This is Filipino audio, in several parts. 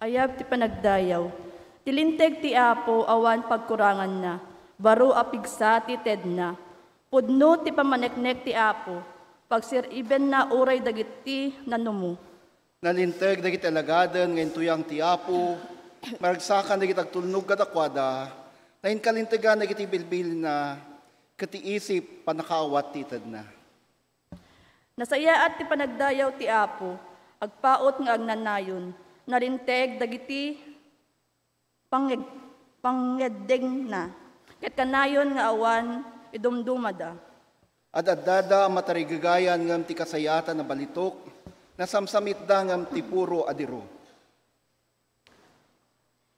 Ayab ti panagdayaw. Tilinteg ti Apo awan pagkurangan na. Baro apigsa ti ted na. Pudno ti pamaneknek ti Apo. Pagsiriben na uray dagiti nanumo. Nalinteg dagiti alagaden ngayon tuyang ti Apo. Maragsakan dagiti agtulnog kadakwada. Nahin kalintegan dagiti bilbil na kati isip panakaawat ti ted na. Nasayaat ti panagdayaw ti Apo. Agpaot nga agnanayon. Narinteg dagiti pangeddeng na. Ket kanayon nga awan idumdumada. Adadada matarigagayan ngam ti kasayatan na balitok, nasamsamit da ngam ti puro adiro.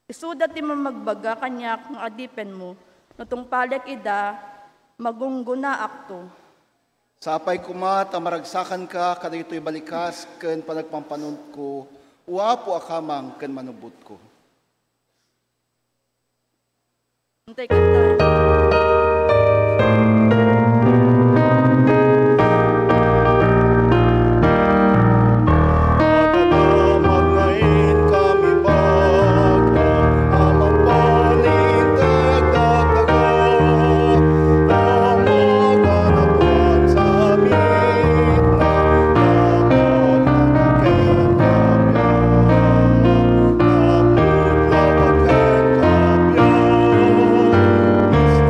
Isuda ti mamagbaga kanyak ng adipen mo, nutong palek ida, magungguna akto. Sapay kuma, tamaragsakan ka, kada ito'y balikas, ken panagpampanod ko, uwapo akamang ken manubot ko. Antay kanta. Is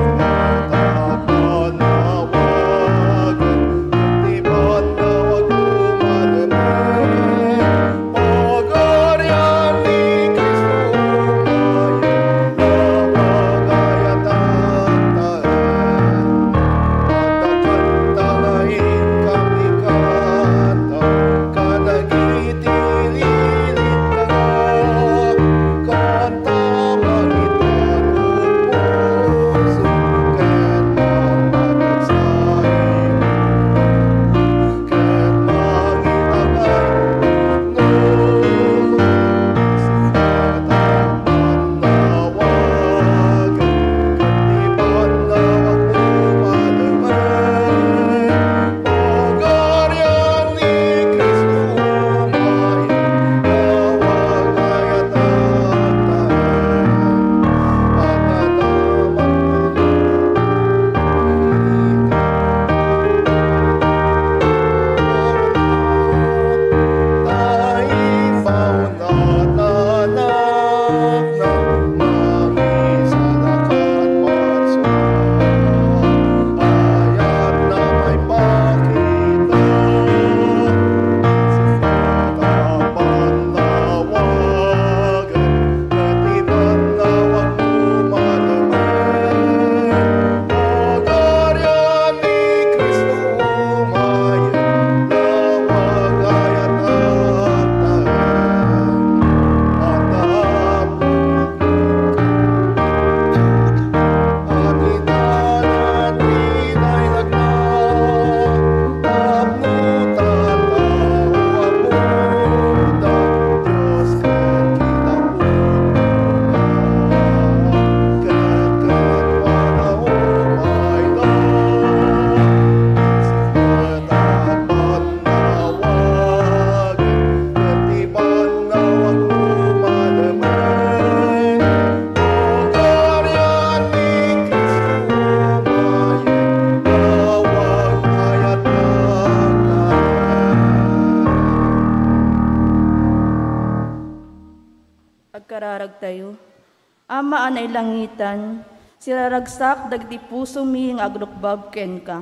nailangitan, siraragsak dagiti puso mi nga agrukbab ken ka.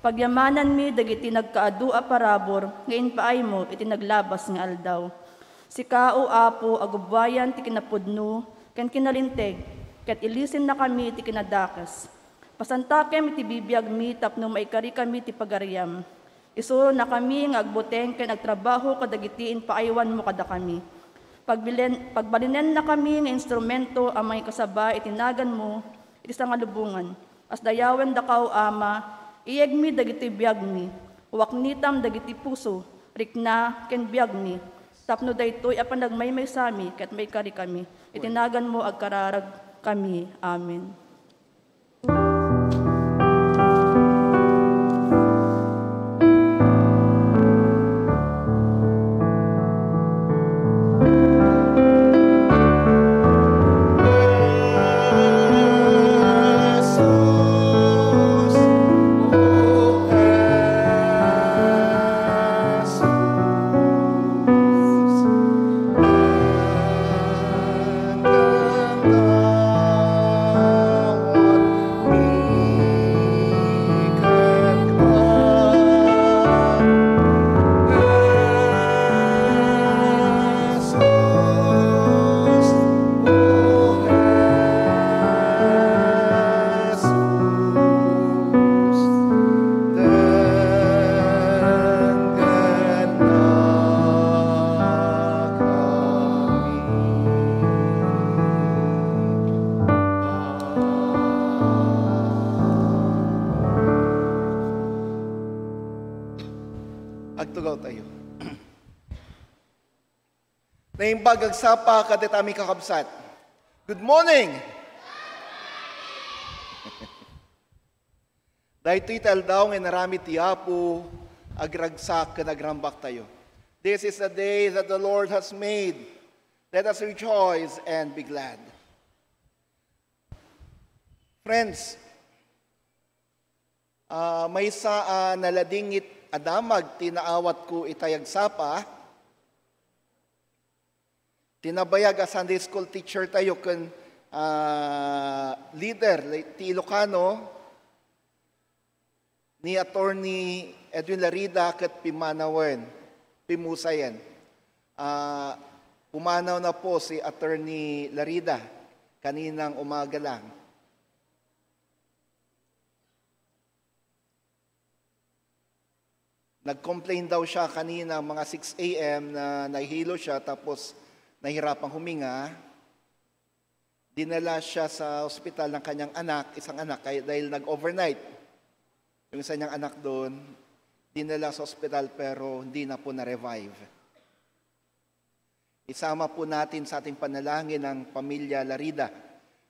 Pagyamanan mi dagiti nagkaadua parabor, ngayon paay mo iti naglabas nga aldaw. Sikao apo agubwayan ti kinapudno, ken kinalinteg, ket ilisin na kami ti kinadakas. Pasantakem iti bibiyag mi tapno maikari kami ti pagariam. Isuro na kami nga agbuteng ken agtrabaho kadagitiin paaywan mo kada kami. Pagbalinen na kami nga instrumento ang mga kasaba itinagan mo, iti sa nga lubungan. As dayawen dakaw ama, iyeg mi dagiti biyag mi, waknitam dagiti puso, rikna ken biyag mi. Tapno daytoy apan nagmaymay sami, ket may kari kami. Itinagan mo agkararag kami. Amen. Agtugaw tayo. Naimbag agsapa katit aming kakabsat. Good morning! Dahito ital daw nga narami ti Apo, agragsak ka nagrambak tayo. This is the day that the Lord has made. Let us rejoice and be glad. Friends, may sa naladingit adamag tinaawat ko itayagsapa, tinabayag a Sunday school teacher tayo kun leader ti Ilocano ni Attorney Edwin Larida ket pimanawen pimusayan. Pumanaw na po si Attorney Larida kaninang umaga lang. Nag-complain daw siya kanina mga 6 a.m. na nahihilo siya tapos nahirapang huminga. Dinala siya sa ospital ng kanyang anak, isang anak, dahil nag-overnight. Yung isa niyang anak doon, dinala sa ospital pero hindi na po na-revive. Isama po natin sa ating panalangin ang pamilya Larida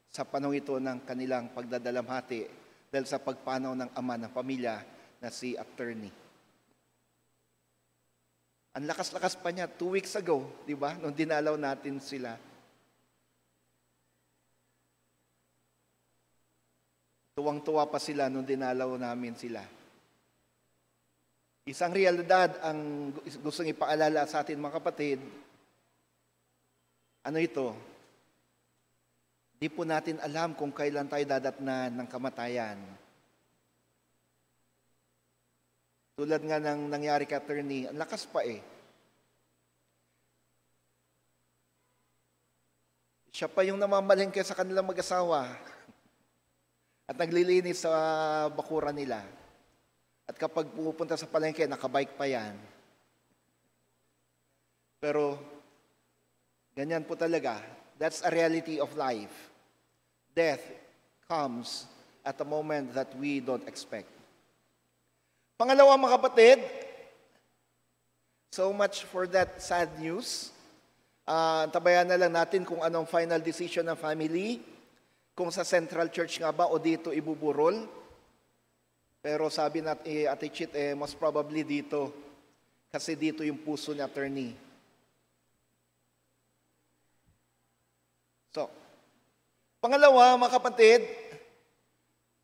sa panahon ito ng kanilang pagdadalamhati dahil sa pagpanaw ng ama ng pamilya na si Attorney. Ang lakas-lakas pa niya 2 weeks ago, di ba? Nung dinalaw natin sila. Tuwang-tuwa pa sila nung dinalaw namin sila. Isang realidad ang gustong ipaalala sa atin mga kapatid. Ano ito? Di po natin alam kung kailan tayo dadatnan ng kamatayan. Tulad nga ng nangyari kay Attorney, ang lakas pa eh. Siya pa yung namamalengke sa kanilang mag-asawa at naglilinis sa bakuran nila. At kapag pumupunta sa palengke, nakabike pa yan. Pero, ganyan po talaga. That's a reality of life. Death comes at a moment that we don't expect. Pangalawa mga kapatid, so much for that sad news. Tabayan na lang natin kung anong final decision ng family, kung sa Central Church nga ba o dito ibuburol. Pero sabi natin, Ate Chit, most probably dito, kasi dito yung puso ni Attorney. So, pangalawa mga kapatid,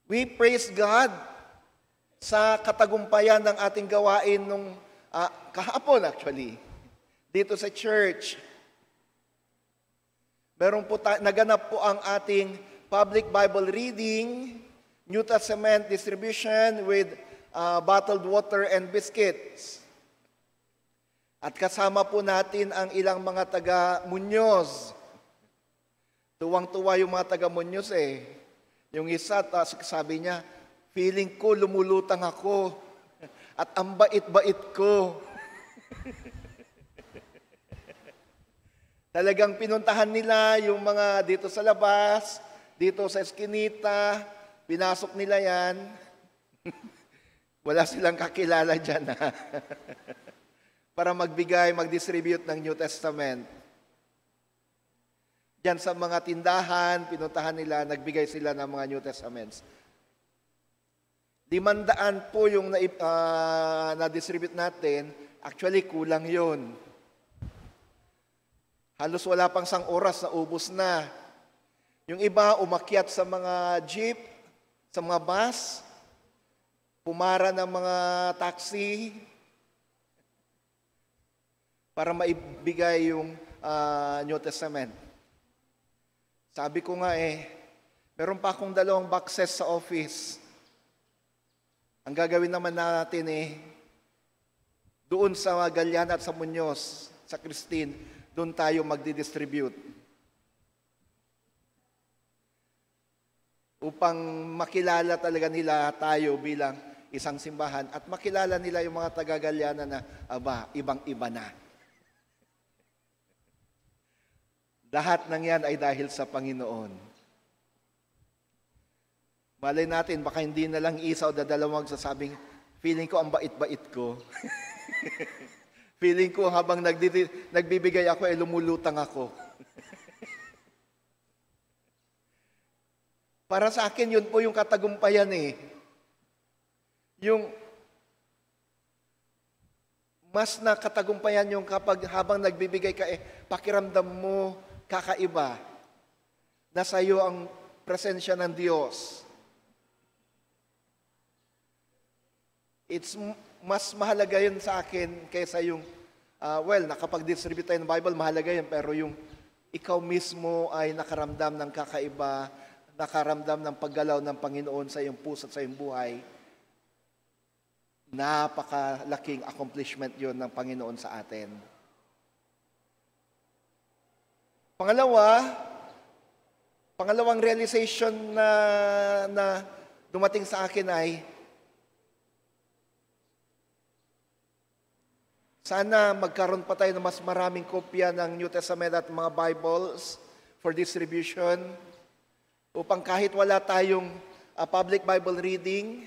we praise God sa katagumpayan ng ating gawain nung kahapon actually, dito sa church. naganap po ang ating public Bible reading, New Testament distribution with bottled water and biscuits. At kasama po natin ang ilang mga taga-Muñoz. Tuwang-tuwa yung mga taga-Muñoz eh. Yung isa, sabi niya, feeling ko lumulutang ako at ang bait-bait ko. Talagang pinuntahan nila yung mga dito sa labas, dito sa eskinita, pinasok nila yan. Wala silang kakilala dyan para mag-distribute ng New Testament. Diyan sa mga tindahan, pinuntahan nila, nagbigay sila ng mga New Testaments. 500 po yung na-distribute natin, actually kulang yun. Halos wala pang 1 oras na ubos na. Yung iba umakyat sa mga jeep, sa mga bus, pumara ng mga taxi, para maibigay yung New Testament. Sabi ko nga meron pa akong 2 boxes sa office. Ang gagawin naman natin doon sa Galiana at sa Muñoz, sa Christine, doon tayo magdi-distribute. Upang makilala talaga nila tayo bilang isang simbahan at makilala nila yung mga taga-Galiana na, ibang-iba na. Lahat ng yan ay dahil sa Panginoon. Malay natin, baka hindi na lang isa o dadalawang sasabing, feeling ko ang bait-bait ko. Feeling ko habang nagbibigay ako, lumulutang ako. Para sa akin, yun po yung katagumpayan Yung mas nakatagumpayan yung habang nagbibigay ka, pakiramdam mo, kakaiba, na sa iyo ang presensya ng Diyos. It's mas mahalaga yun sa akin kaysa yung, nakapag-distribute tayo ng Bible, mahalaga yun, pero yung ikaw mismo ay nakaramdam ng kakaiba, nakaramdam ng paggalaw ng Panginoon sa iyong puso at sa iyong buhay, napakalaking accomplishment yun ng Panginoon sa atin. Pangalawang realization na dumating sa akin ay, sana magkaroon pa tayo ng mas maraming kopya ng New Testament at mga Bibles for distribution upang kahit wala tayong public Bible reading,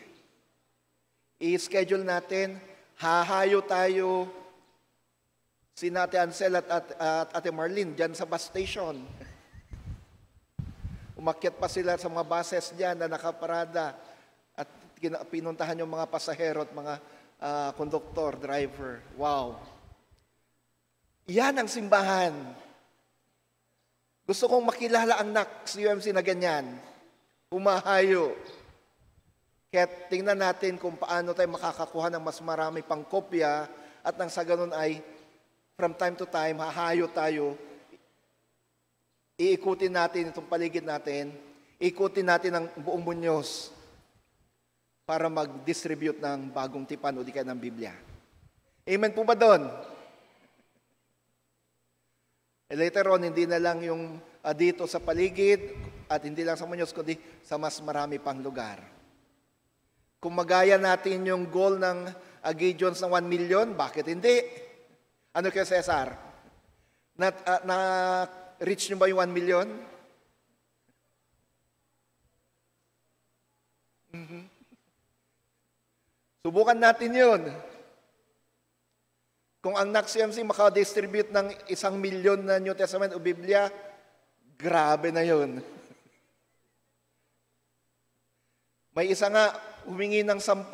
i-schedule natin, hahayo tayo si Ate Ansel at Ate Marlene dyan sa bus station. Umakyat pa sila sa mga buses dyan na nakaparada at pinuntahan yung mga pasahero at mga konduktor, driver. Wow! Yan ang simbahan. Gusto kong makilala ang NACS UMC na ganyan. Humahayo. Kaya tingnan natin kung paano tayo makakakuha ng mas marami pang kopya at nang sa ganun ay from time to time, hahayo tayo, iikutin natin itong paligid natin, ikutin natin ang buong Muñoz para mag-distribute ng bagong tipan o di kaya ng Biblia. Amen po ba doon? Later on, hindi na lang yung dito sa paligid at hindi lang sa Muñoz, kundi sa mas marami pang lugar. Kung magaya natin yung goal ng Gideons ng 1 million, bakit hindi? Ano kayo, Cesar? Na-reach nyo ba yung 1 million? Subukan natin yun. Kung ang NACS UMC makadistribute ng 1 milyon na New Testament o Biblia, grabe na yun. May isa nga, humingi ng 10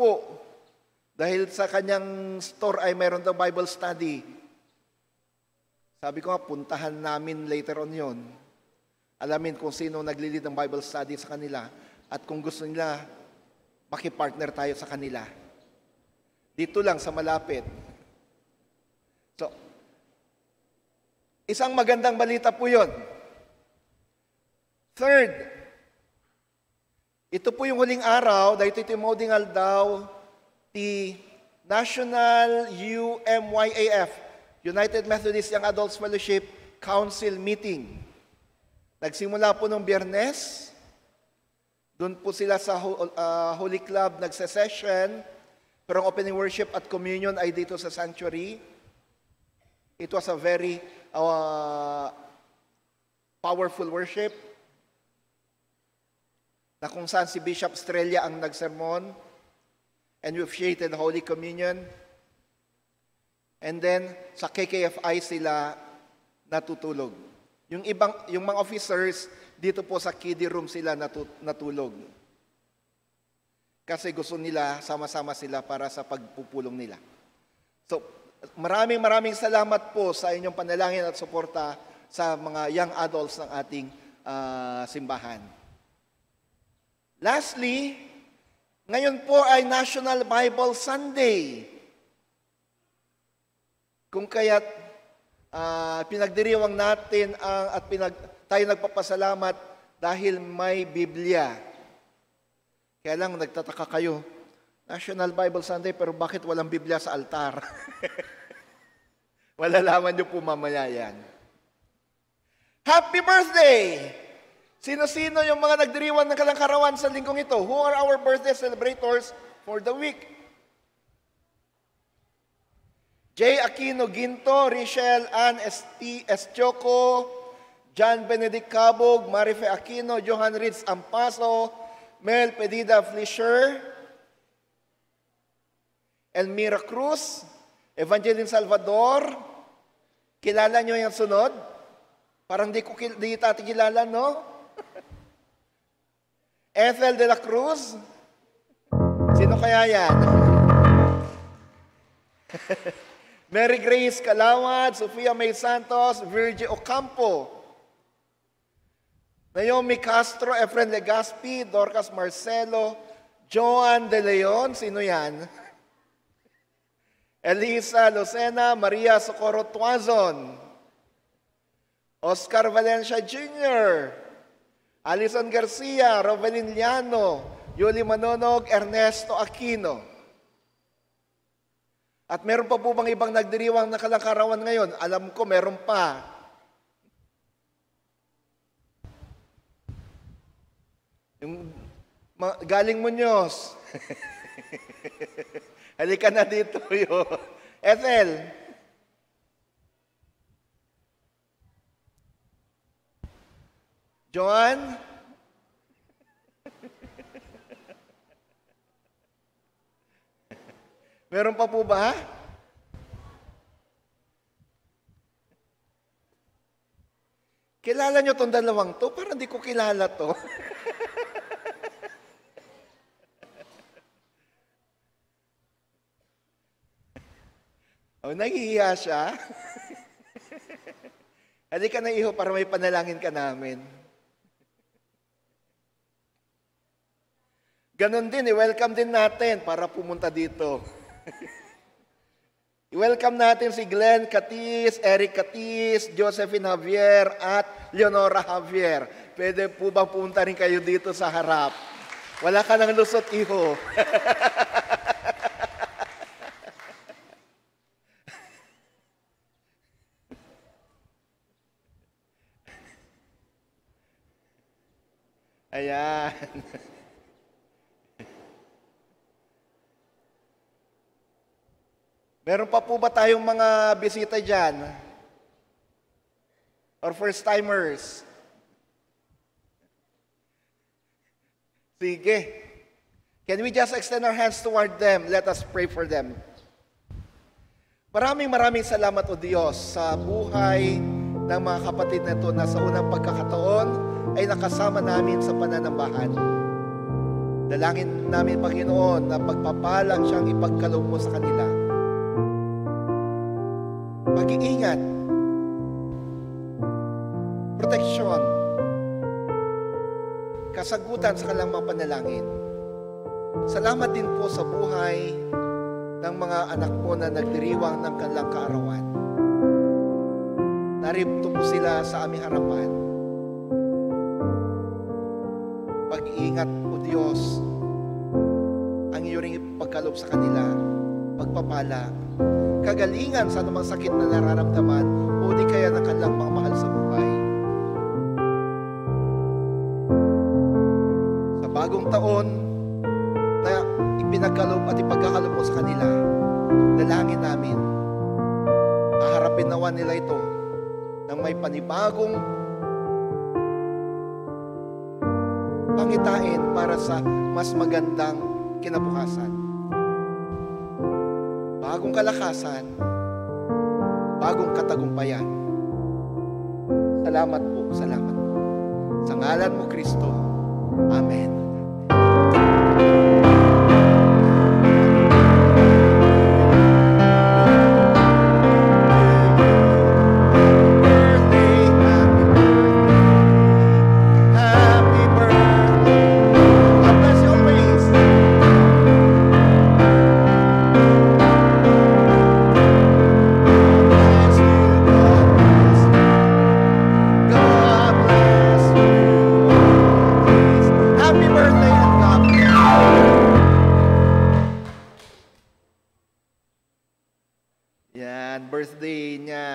dahil sa kanyang store ay mayroon daw Bible study. Sabi ko nga, puntahan namin later on yon. Alamin kung sino naglilid ng Bible study sa kanila at kung gusto nila, makipartner tayo sa kanila. Dito lang sa malapit. So, isang magandang balita po yon. Third, ito po yung huling araw, dahil ito modingal daw, the National UMYAF, United Methodist Young Adults Fellowship Council Meeting. Nagsimula po nung Biyernes, doon po sila sa Holy Club nagse-session, pero ang opening worship at communion ay dito sa sanctuary. It was a very powerful worship na kung saan si Bishop Estrella ang nagsermon and we officiated the Holy Communion. And then sa KKFI sila natutulog. Yung mga officers dito po sa kiddie room sila natulog. Kasi gusto nila sama-sama sila para sa pagpupulong nila. So maraming salamat po sa inyong panalangin at suporta sa mga young adults ng ating simbahan. Lastly, ngayon po ay National Bible Sunday. Kung kaya't pinagdiriwang natin tayo nagpapasalamat dahil may Biblia. Kaya lang nagtataka kayo, National Bible Sunday, pero bakit walang Biblia sa altar? Malalaman niyo po mamaya yan. Happy birthday! Sino-sino yung mga nagdiriwang ng kalangkarawan sa linggong ito? Who are our birthday celebrators for the week? J. Aquino Ginto, Richelle Ann Estioco, John Benedict Cabog, Marife Aquino, Johan Ritz Ampaso, Mel Pedida Fleischer, Elmira Cruz, Evangeline Salvador. Kilala nyo yung sunod? Parang di natin kilala, no? Ethel de la Cruz. Sino kaya yan? Mary Grace Calawad, Sofia May Santos, Virgie Ocampo, Naomi Castro, Efren Legaspi, Dorcas Marcelo, Joan De Leon, sino yan? Elisa Lucena, Maria Socorro Tuazon, Oscar Valencia Jr., Alison Garcia, Rovelyn Llano, Yuli Manonog, Ernesto Aquino. At meron pa po bang ibang nagdiriwang na kalangkarawan ngayon? Alam ko, meron pa. Yung galing Muñoz. Halika na dito yun. Ethel. Joan? Meron pa po ba? Kilala nyo itong dalawang to? Parang di ko kilala to. Naghihiya siya. Halika na iho para may panalangin ka namin. Ganon din, i-welcome din natin para pumunta dito. I-welcome natin si Glenn Catis, Eric Catis, Josephine Javier, at Leonora Javier. Pwede po bang pumunta rin kayo dito sa harap? Wala ka nang lusot, iho. Ayan. Meron pa po ba tayong mga bisita dyan? Or first-timers? Sige. Can we just extend our hands toward them? Let us pray for them. Maraming salamat, O Diyos, sa buhay ng mga kapatid na ito na sa unang pagkakataon ay nakasama namin sa pananambahan. Dalangin namin, Panginoon, na pagpapalang siyang ipagkaloob mo sa kanila. Pag-iingat, proteksyon, kasagutan sa kanilang mga panalangin. Salamat din po sa buhay ng mga anak mo na nagdiriwang ng kanilang kaarawan. Narito po sila sa aming harapan. pag-iingat, O Diyos, ang iyo ring ipagkaloob sa kanila, pagpapala, kagalingan sa anumang sakit na nararamdaman o di kaya ng kanilang mga mahal sa buhay. Sa bagong taon na ipinagkaloob at ipagkakaloob mo sa kanila, dalangin namin, haharapin nawa nila ito ng may panibagong pangitain para sa mas magandang kinabukasan. Bagong kalakasan, bagong katagumpayan. Salamat po, salamat po. Sa ngalan mo, Kristo. Amen. Yan, birthday niya.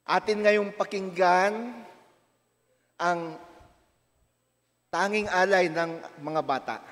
Atin ngayong pakinggan ang tanging alay ng mga bata.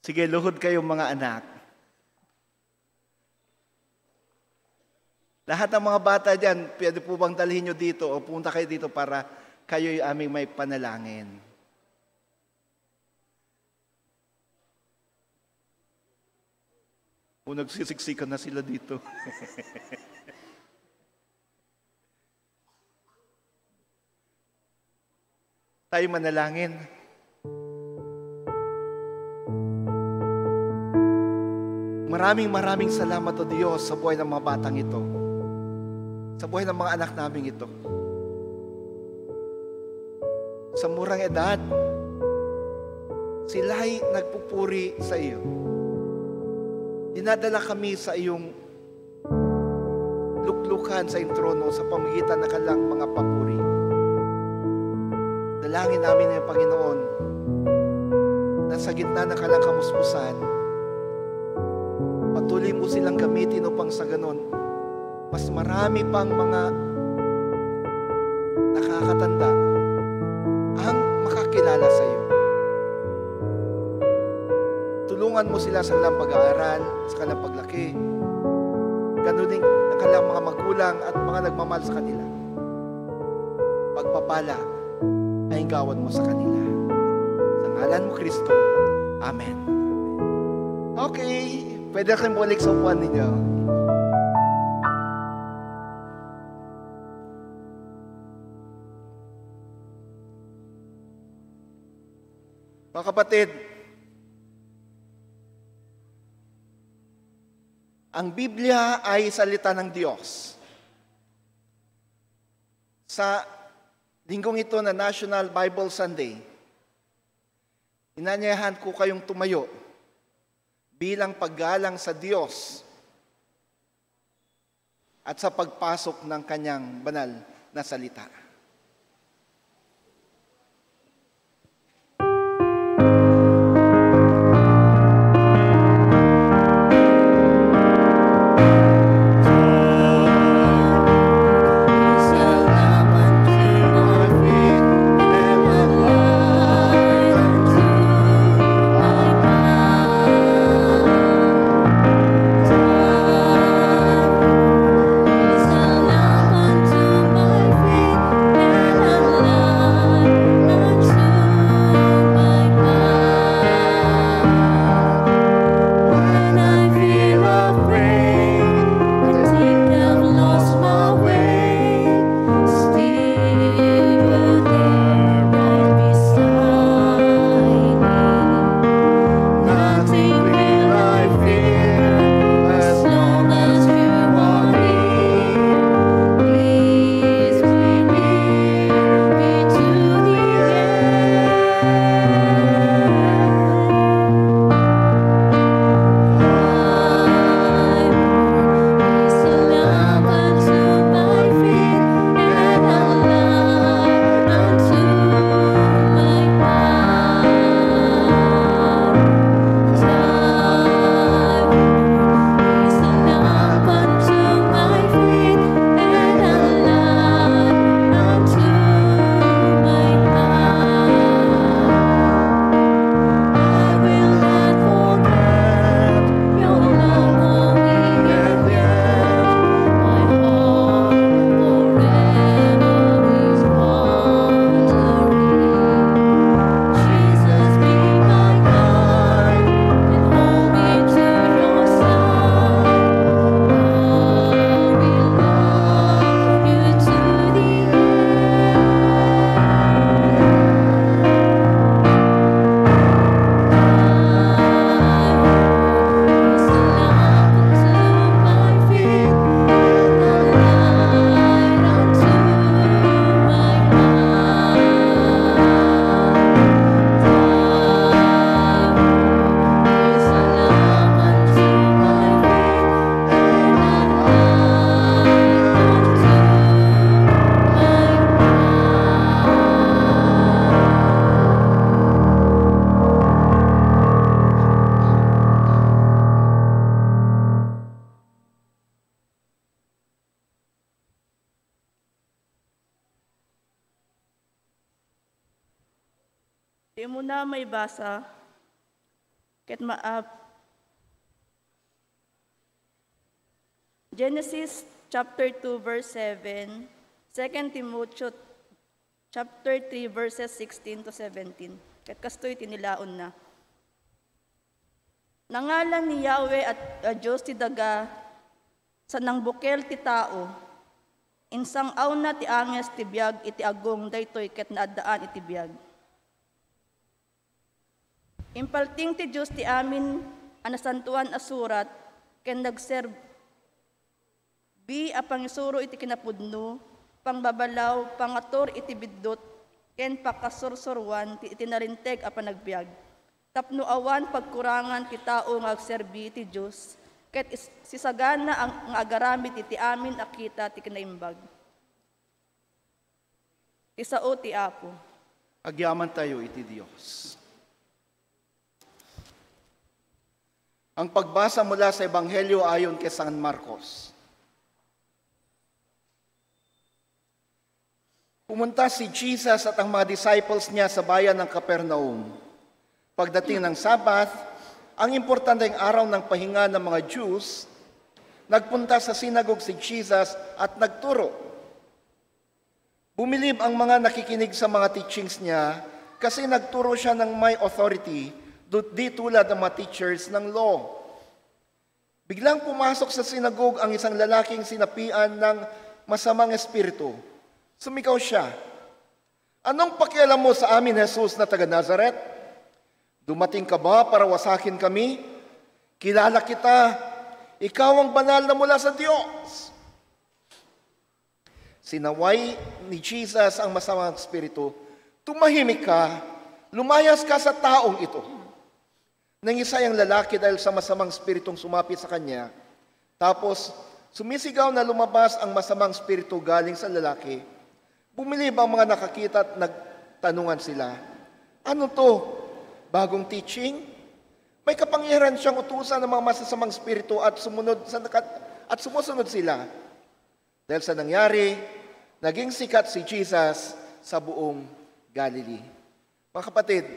Sige, luhod kayo mga anak. Lahat ng mga bata dyan, pwede po bang dalhin nyo dito o punta kayo dito para kayo'y aming may panalangin. O nagsisiksikan na sila dito. Tayo manalangin. Maraming salamat o Diyos sa buhay ng mga batang ito. Sa buhay ng mga anak namin ito. Sa murang edad, sila'y nagpupuri sa iyo. Dinadala kami sa iyong luklukan sa iyong trono sa pamagitan ng kanilang mga papuri. Dalangin namin ng Panginoon na sa gitna ng kanilang kamuspusan, patuloy mo silang gamitin upang sa ganon, mas marami pang mga nakakatanda ang makakilala sa iyo. Tulungan mo sila sa kanilang pag-aaral, sa kanilang paglaki. Ganon din ang kanilang mga magulang at mga nagmamahal sa kanila. Pagpapala ay gawan mo sa kanila. Sa ngalan mo, Kristo. Amen. Okay. Pwede kayong balik sa upuan ninyo. Mga kapatid, ang Biblia ay salita ng Diyos. Sa linggong ito na National Bible Sunday, inanyayahan ko kayong tumayo bilang paggalang sa Diyos at sa pagpasok ng kanyang banal na salita. Di mo na may basa Ket Genesis chapter 2 verse 7, 2 Timothy chapter 3 verses 16 to 17. Ket kastoy tinilaon na. Nangalan ni Yahweh at Diyos ti daga sa nangbukel ti tao. Insang aw na ti anges ti biyag iti agong daytoy ket naadaan iti biyag. Impalting ti Diyos ti amin anasantuan asurat ken nagserbi apang isuro iti kinapudno pangbabalaw pangator iti biddot ken pakasursurwan ti itinarinteg a panagbiag. Tapno awan pagkurangan ti tao nga agserbi ti Dios ket sisagana ang agaramid iti amin akita ti kinaimbag. Isao ti Apo. Agyaman tayo iti Dios. Ang pagbasa mula sa Ebanghelyo ayon kay San Marcos. Pumunta si Jesus at ang mga disciples niya sa bayan ng Capernaum. Pagdating ng Sabat, ang importanteng araw ng pahinga ng mga Jews, nagpunta sa sinagog si Jesus at nagturo. Bumilib ang mga nakikinig sa mga teachings niya kasi nagturo siya ng may authority, di tulad ng mga teachers ng law. Biglang pumasok sa sinagog ang isang lalaking sinapian ng masamang espiritu. Sumigaw siya, "Anong pakialam mo sa amin, Jesus na taga Nazaret? Dumating ka ba para wasakin kami? Kilala kita, ikaw ang banal na mula sa Diyos." Sinaway ni Jesus ang masamang espiritu, "Tumahimik ka, lumayas ka sa taong ito." Nangisay ang lalaki dahil sa masamang espiritong sumapit sa kanya. Tapos, sumisigaw na lumabas ang masamang espiritu galing sa lalaki. Bumilib ang mga nakakita at nagtanungan sila, "Ano to? Bagong teaching? May kapangyarihan siyang utusan ng mga masasamang espiritu at sumusunod sila." Dahil sa nangyari, naging sikat si Jesus sa buong Galilee. Mga kapatid,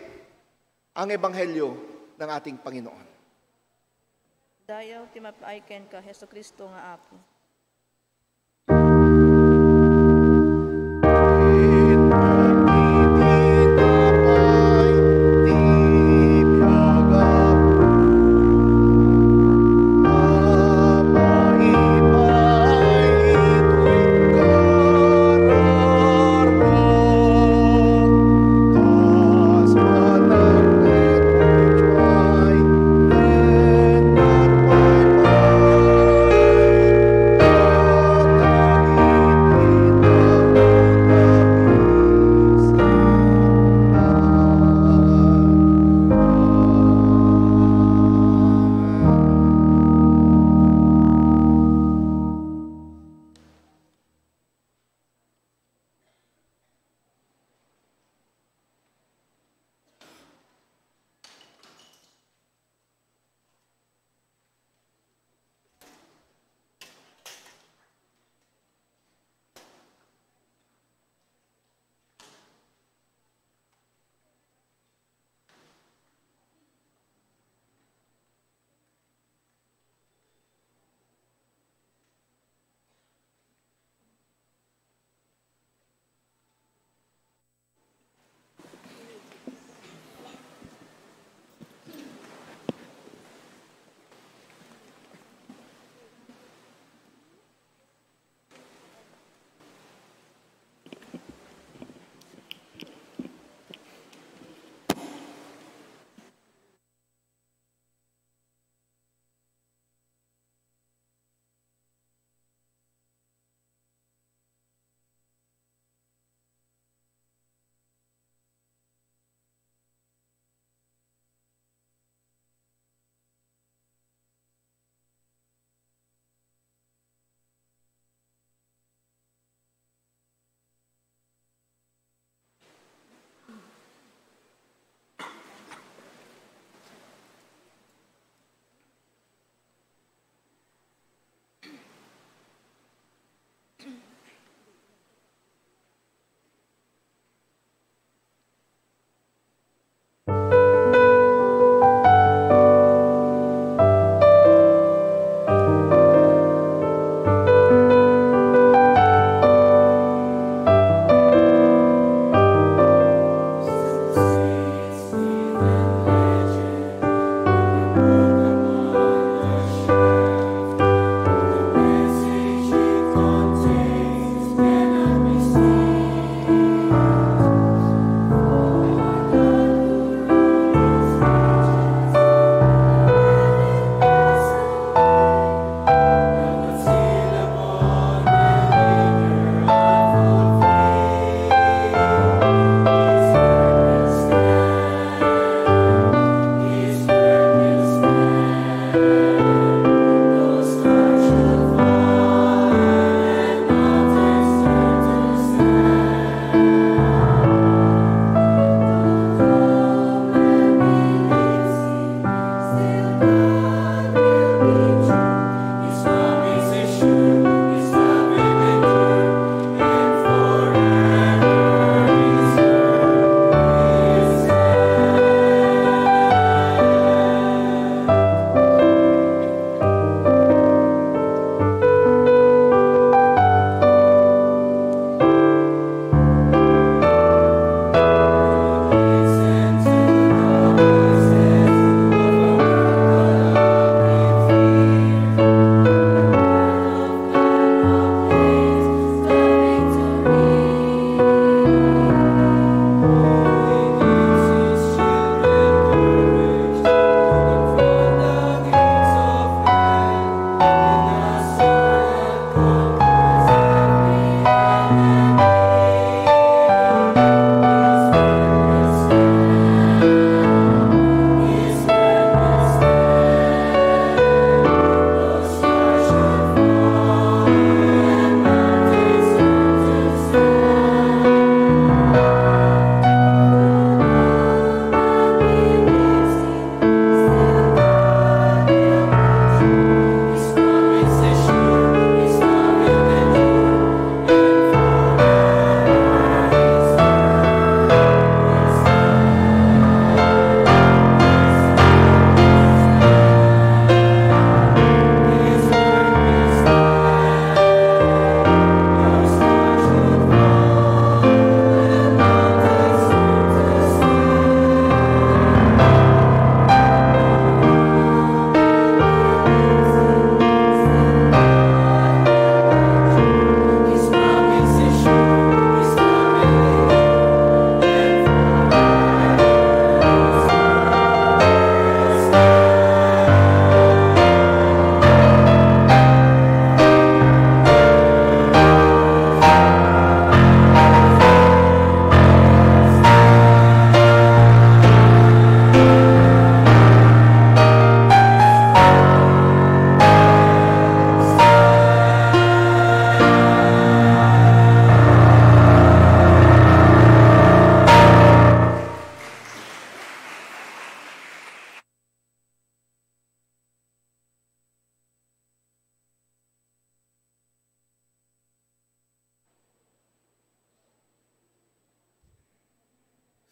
ang ebanghelyo ng ating Panginoon. Dayaw ti mapaiken ka Hesus Kristo nga Apo.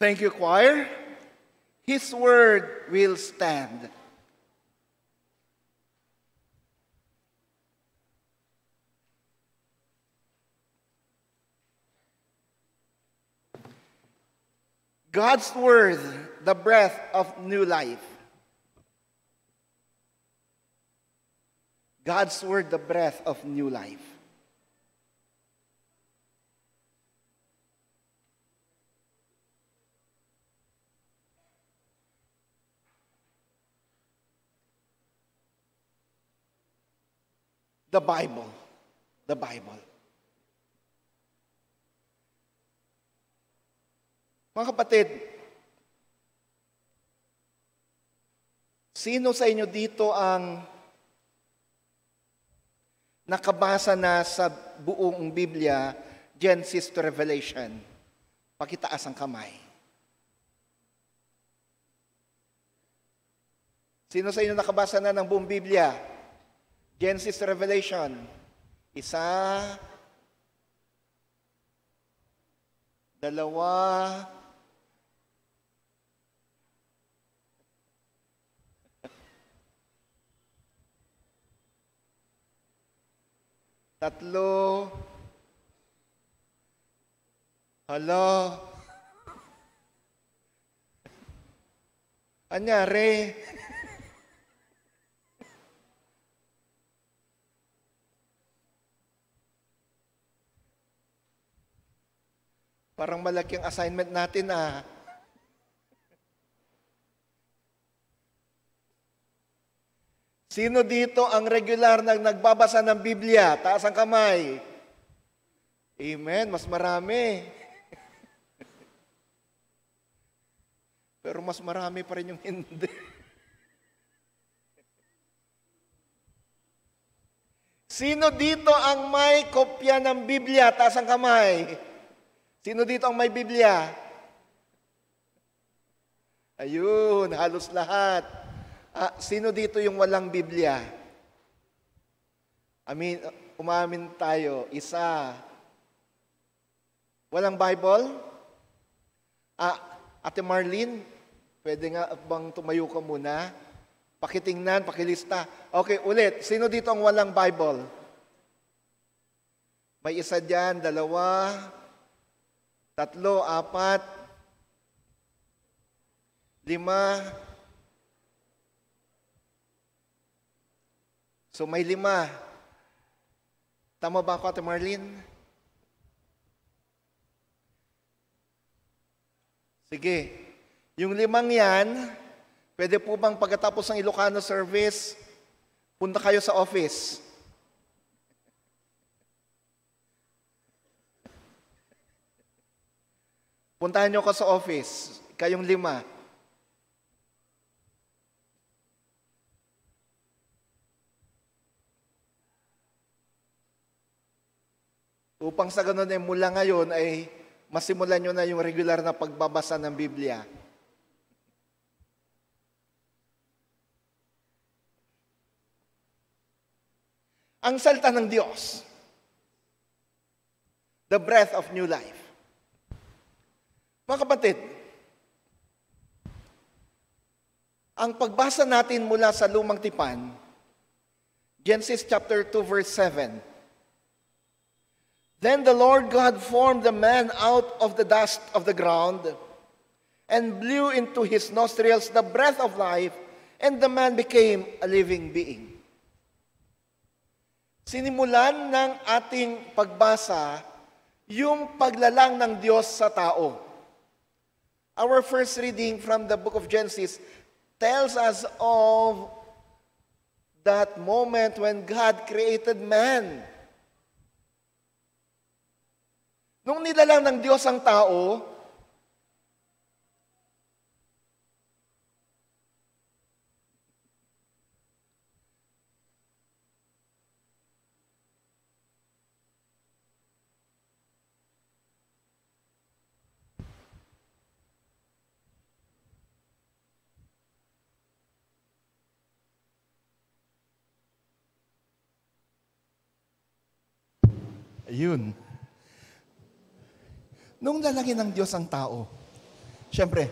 Thank you, choir. His word will stand. God's word, the breath of new life. God's word, the breath of new life. The Bible. The Bible. Mga kapatid, sino sa inyo dito ang nakabasa na sa buong Biblia, Genesis to Revelation? Pakitaas ang kamay. Sino sa inyo nakabasa na ng buong Biblia? Genesis to Revelation. Isa, dalawa, tatlo, hala, anyari? Parang malaki ang assignment natin ah. Sino dito ang regular na nagbabasa ng Biblia? Taas ang kamay. Amen. Mas marami. Pero mas marami pa rin yung hindi. Sino dito ang may kopya ng Biblia? Taas ang kamay. Sino dito ang may Biblia? Ayun, halos lahat. Sino dito yung walang Biblia? Umamin tayo. Isa. Walang Bible? Ate Marlene, pwede nga bang tumayo ka muna? Pakitingnan, pakilista. Okay, ulit. Sino dito ang walang Bible? May isa dyan, dalawa, tatlo, apat, lima. So may lima. Tama ba ako, Ate Marlene? Sige. Yung limang yan, pwede po bang pagkatapos ng Ilocano service, punta kayo sa office? Puntahan nyo ko sa office, kayong lima. Upang sa ganun ay mula ngayon ay masimulan nyo na yung regular na pagbabasa ng Biblia. Ang salita ng Diyos, the breath of new life. Mga kapatid, ang pagbasa natin mula sa Lumang Tipan, Genesis chapter 2 verse 7. Then the Lord God formed the man out of the dust of the ground and blew into his nostrils the breath of life, and the man became a living being. Sinimulan ng ating pagbasa yung paglalang ng Diyos sa tao. Our first reading from the book of Genesis tells us of that moment when God created man. Nung nilalang ng Diyos ang tao, ayun. Nung lalagyan ng Diyos ang tao, Siyempre,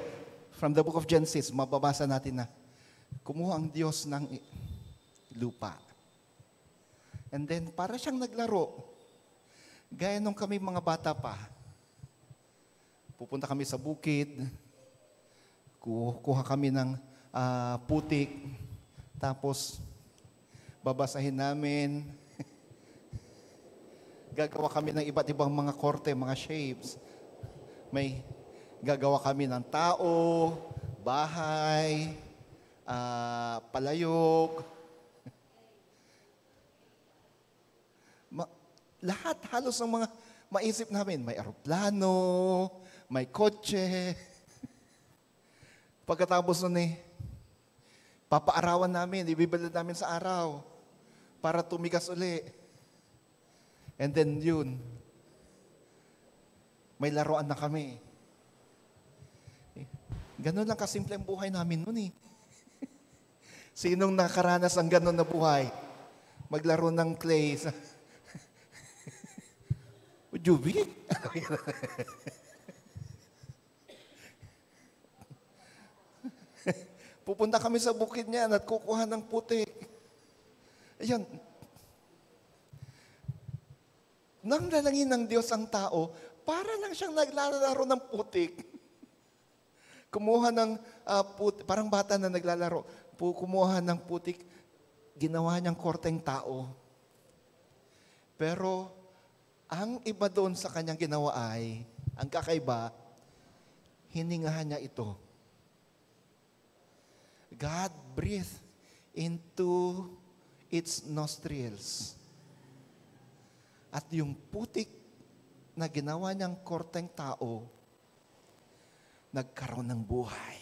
from the book of Genesis, mababasa natin na kumuha ang Diyos ng lupa. And then, para siyang naglaro. Gaya nung kami mga bata pa. Pupunta kami sa bukid, kuha kami ng putik, tapos babasahin namin. Gagawa kami ng iba't ibang mga korte, mga shapes. May gagawa kami ng tao, bahay, palayok. Lahat halos ng mga maisip namin. May aeroplano, may kotse. Pagkatapos nun papaarawan namin, ibibilad namin sa araw para tumigas uli. And then yun, may laruan na kami. Ganun lang kasimple ang buhay namin nun Sinong nakaranas ang ganun na buhay? Maglaro ng clay. Jubi? Pupunta kami sa bukid niyan at kukuha ng putik. Ayan. Nang lalangin ng Diyos ang tao, para lang siyang naglalaro ng putik. Kumuha ng putik, parang bata na naglalaro. Kumuha ng putik, ginawa niyang korteng tao. Pero, ang iba doon sa kanyang ginawa ay, ang kakaiba, hiningahan niya ito. God breathed into its nostrils. At yung putik na ginawa niyang korteng tao, nagkaroon ng buhay.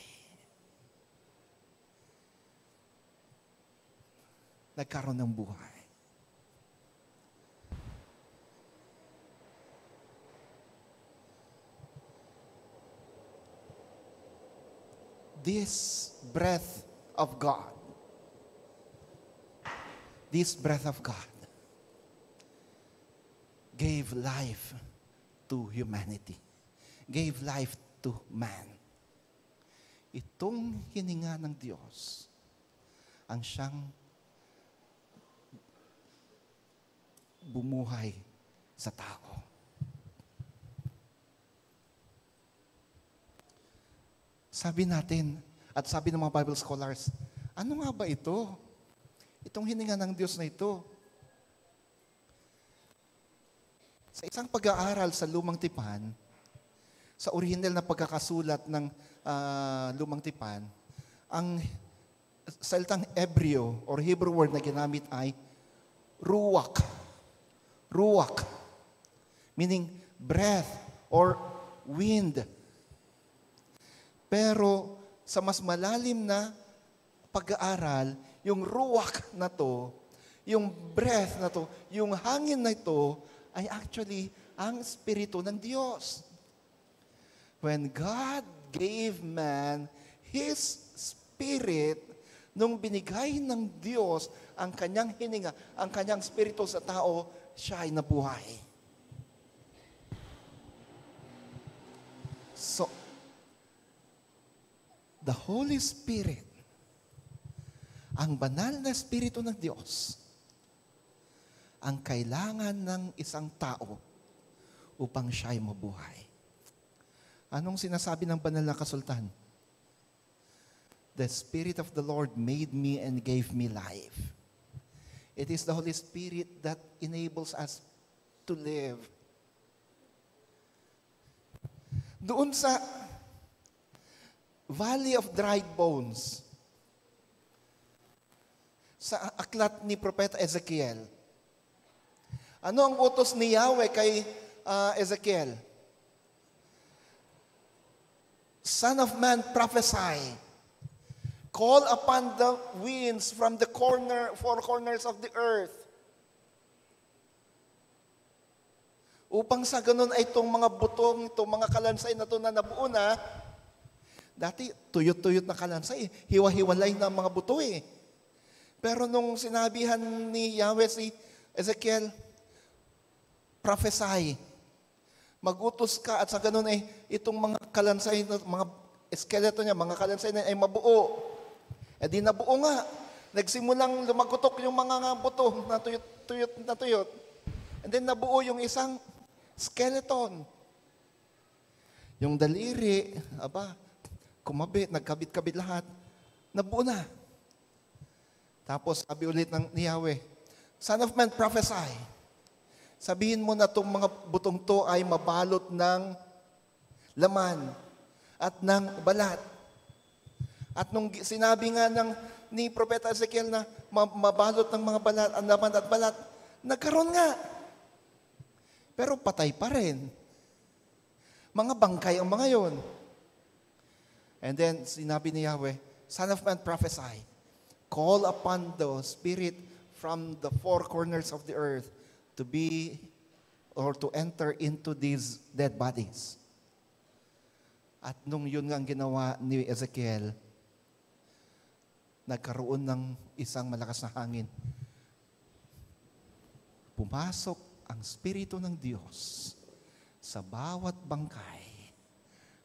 Nagkaroon ng buhay. This breath of God, gave life to humanity. Gave life to man. Itong hininga ng Diyos ang siyang bumuhay sa tao. Sabi natin, at sabi ng mga Bible scholars, ano nga ba ito? Itong hininga ng Diyos na ito. Sa isang pag-aaral sa Lumang Tipan, sa original na pagkakasulat ng Lumang Tipan, ang salitang Hebreo or Hebrew word na ginamit ay ruach. Ruach, meaning breath or wind. Pero sa mas malalim na pag-aaral, yung ruach na to, yung breath na to, yung hangin na ito, ay actually ang Espiritu ng Diyos. When God gave man His Spirit, nung binigay ng Diyos ang kanyang hininga, ang kanyang Espiritu sa tao, siya ay nabuhay. So, the Holy Spirit, ang banal na Espiritu ng Diyos, ang kailangan ng isang tao upang siya ay mabuhay. Anong sinasabi ng banal na kasultan? The Spirit of the Lord made me and gave me life. It is the Holy Spirit that enables us to live. Doon sa Valley of Dried Bones, sa aklat ni Propeta Ezekiel, ano ang utos ni Yahweh kay Ezekiel? Son of man, prophesy. Call upon the winds from the four corners of the earth. Upang sa ganun ay itong mga butong, itong mga kalansay na ito na nabuo na, dati tuyot-tuyot na kalansay, hiwa-hiwalay na mga buto Pero nung sinabihan ni Yahweh si Ezekiel, prophesy, mag-utos ka at sa ganun itong mga kalansay, mga skeleton niya, mga kalansay na ay mabuo. E di nabuo nga. Nagsimulang lumagutok yung mga buto na tuyot. And then nabuo yung isang skeleton. Yung daliri, kumabit, nagkabit-kabit lahat. Nabuo na. Tapos sabi ulit ni Yahweh, Son of man, prophesy. Sabihin mo na itong mga butong to ay mabalot ng laman at ng balat. At nung sinabi nga ni Propeta Ezekiel na mabalot ng mga balat, ang laman at balat, nagkaroon nga. Pero patay pa rin. Mga bangkay ang mga yon. And then sinabi ni Yahweh, Son of man, prophesy. Call upon the spirit from the four corners of the earth to be or to enter into these dead bodies. At nung yun nga ang ginawa ni Ezekiel, nagkaroon ng isang malakas na hangin. Pumasok ang Espiritu ng Diyos sa bawat bangkay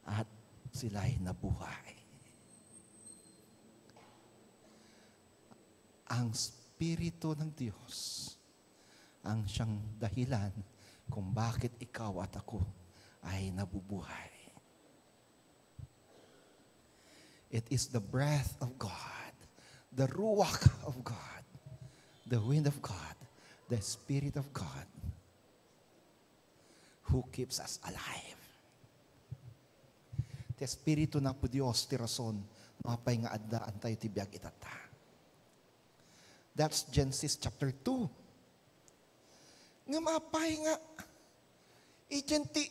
at sila'y nabuhay. Ang Espiritu ng Diyos ang siyang dahilan kung bakit ikaw at ako ay nabubuhay. It is the breath of God, the ruach of God, the wind of God, the Spirit of God who keeps us alive. Ti Espiritu na po Diyos, ti rason, mapay nga addaan tayo ti biag itata. That's Genesis chapter 2. Nga mapay nga, ti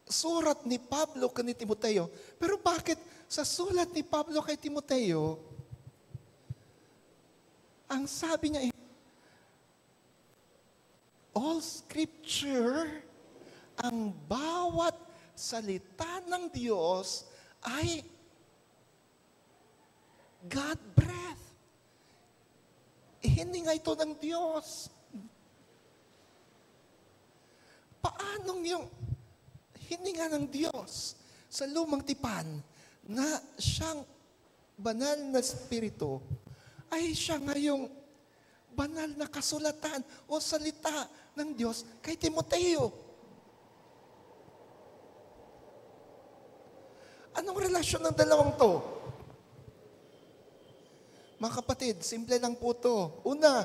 surat ni Pablo kani Timoteo. Pero bakit sa sulat ni Pablo kay Timoteo, ang sabi niya all scripture, ang bawat salita ng Diyos ay God breath. Hininga ito ng Diyos. Paanong yung hininga ng Diyos sa lumang tipan na siyang banal na spirito ay siya ngayong banal na kasulatan o salita ng Diyos kay Timoteo. Anong relasyon ng dalawang to? Mga kapatid, simple lang po to. Una,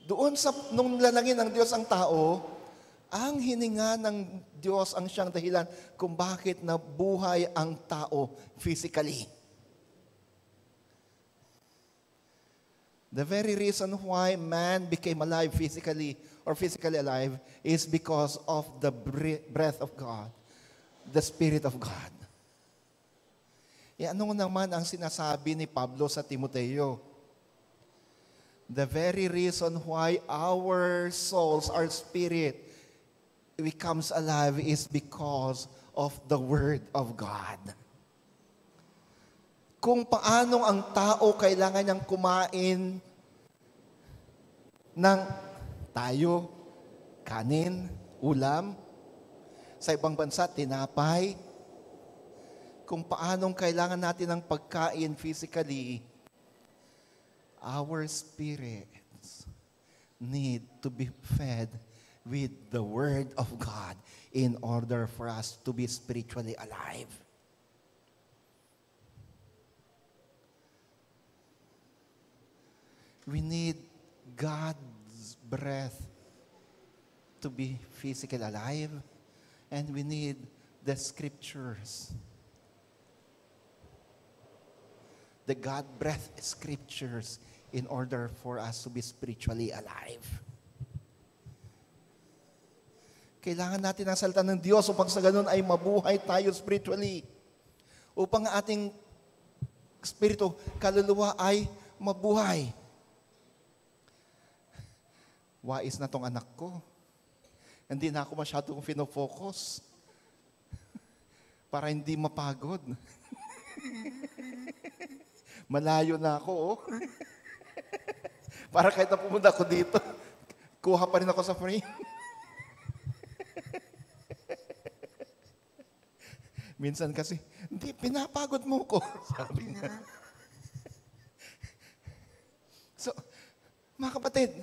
doon nung lalangin ng Diyos ang tao, ang hininga ng Diyos ang siyang dahilan kung bakit nabuhay ang tao physically. The very reason why man became alive physically or physically alive is because of the breath of God, the Spirit of God. Ano naman ang sinasabi ni Pablo sa Timoteo? The very reason why our souls, our spirit, becomes alive is because of the Word of God. Kung paanong ang tao kailangan niyang kumain ng tayo, kanin, ulam, sa ibang bansa, tinapay. Kung paanong kailangan natin ng pagkain physically, our spirits need to be fed with the Word of God in order for us to be spiritually alive. We need God's breath to be physically alive, and we need the Scriptures. The God breath Scriptures in order for us to be spiritually alive. Kailangan natin ang salita ng Diyos upang sa ganun ay mabuhay tayo spiritually. Upang ang ating spirito, kaluluwa ay mabuhay. Wais na tong anak ko. Hindi na ako masyadong pinofocus. Para hindi mapagod. Malayo na ako, oh. Para kahit na pumunta ako dito, kuha pa rin ako sa frame. Minsan kasi, hindi Hindi, pinapagod mo ko, sabi niya. So, mga kapatid,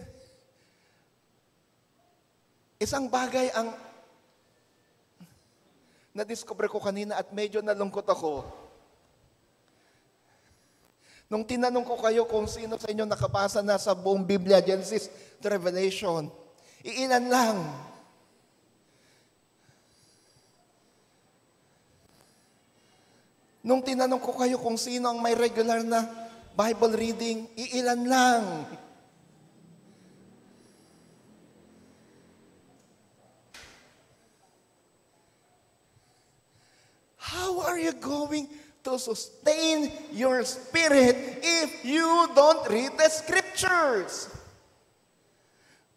isang bagay ang na-discover ko kanina at medyo nalungkot ako. Nung tinanong ko kayo kung sino sa inyo nakabasa na sa buong Biblia, Genesis to Revelation, iilan lang. Nung tinanong ko kayo kung sino ang may regular na Bible reading, iilan lang. How are you going to sustain your spirit if you don't read the scriptures?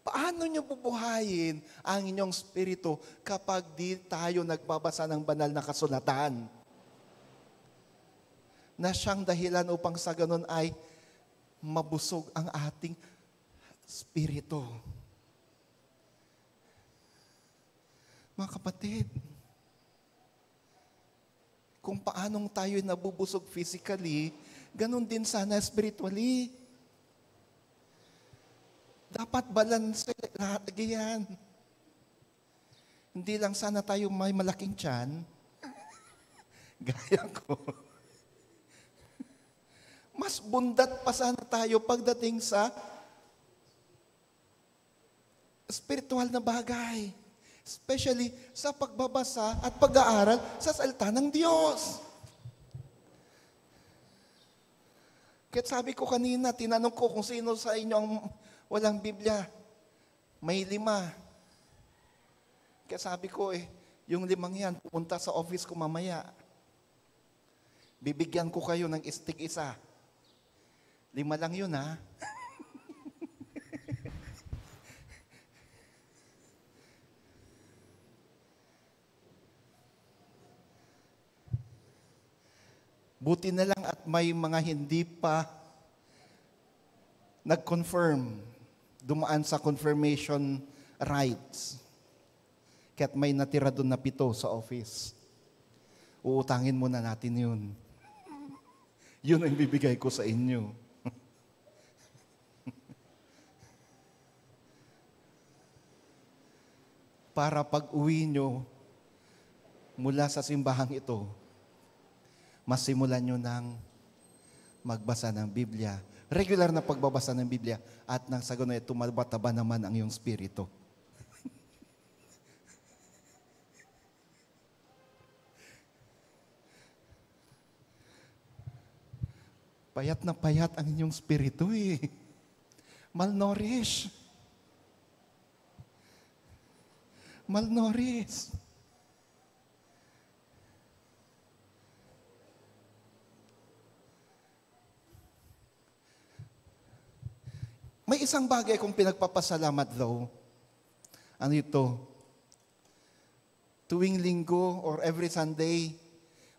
Paano nyo bubuhayin ang inyong spirito kapag di tayo nagbabasa ng banal na kasulatan? Na siyang dahilan upang sa ganun ay mabusog ang ating spirito. Mga kapatid, kung paanong tayo nabubusog physically, ganun din sana spiritually. Dapat balance lahat yan. Hindi lang sana tayo may malaking tiyan. Gaya ko. Mas bundat pa sana tayo pagdating sa spiritual na bagay. Especially sa pagbabasa at pag-aaral sa salita ng Diyos. Kaya sabi ko kanina, tinanong ko kung sino sa inyo ang walang Biblia. May 5. Kaya sabi ko yung 5 yan, pupunta sa office ko mamaya. Bibigyan ko kayo ng stick isa. 5 lang yun, ha? Buti na lang at may mga hindi pa nag-confirm, dumaan sa confirmation rights. Kaya't may natira doon na 7 sa office. Uutangin muna natin yun. Yun ang bibigay ko sa inyo. Para pag-uwi nyo mula sa simbahang ito, masimulan nyo ng magbasa ng Biblia. Regular na pagbabasa ng Biblia at nang sa ganun, tumataba naman ang iyong spirito. Payat na payat ang inyong spirito Malnourished. Malnourished. May isang bagay kong pinagpapasalamat though. Ano ito? Tuwing linggo or every Sunday,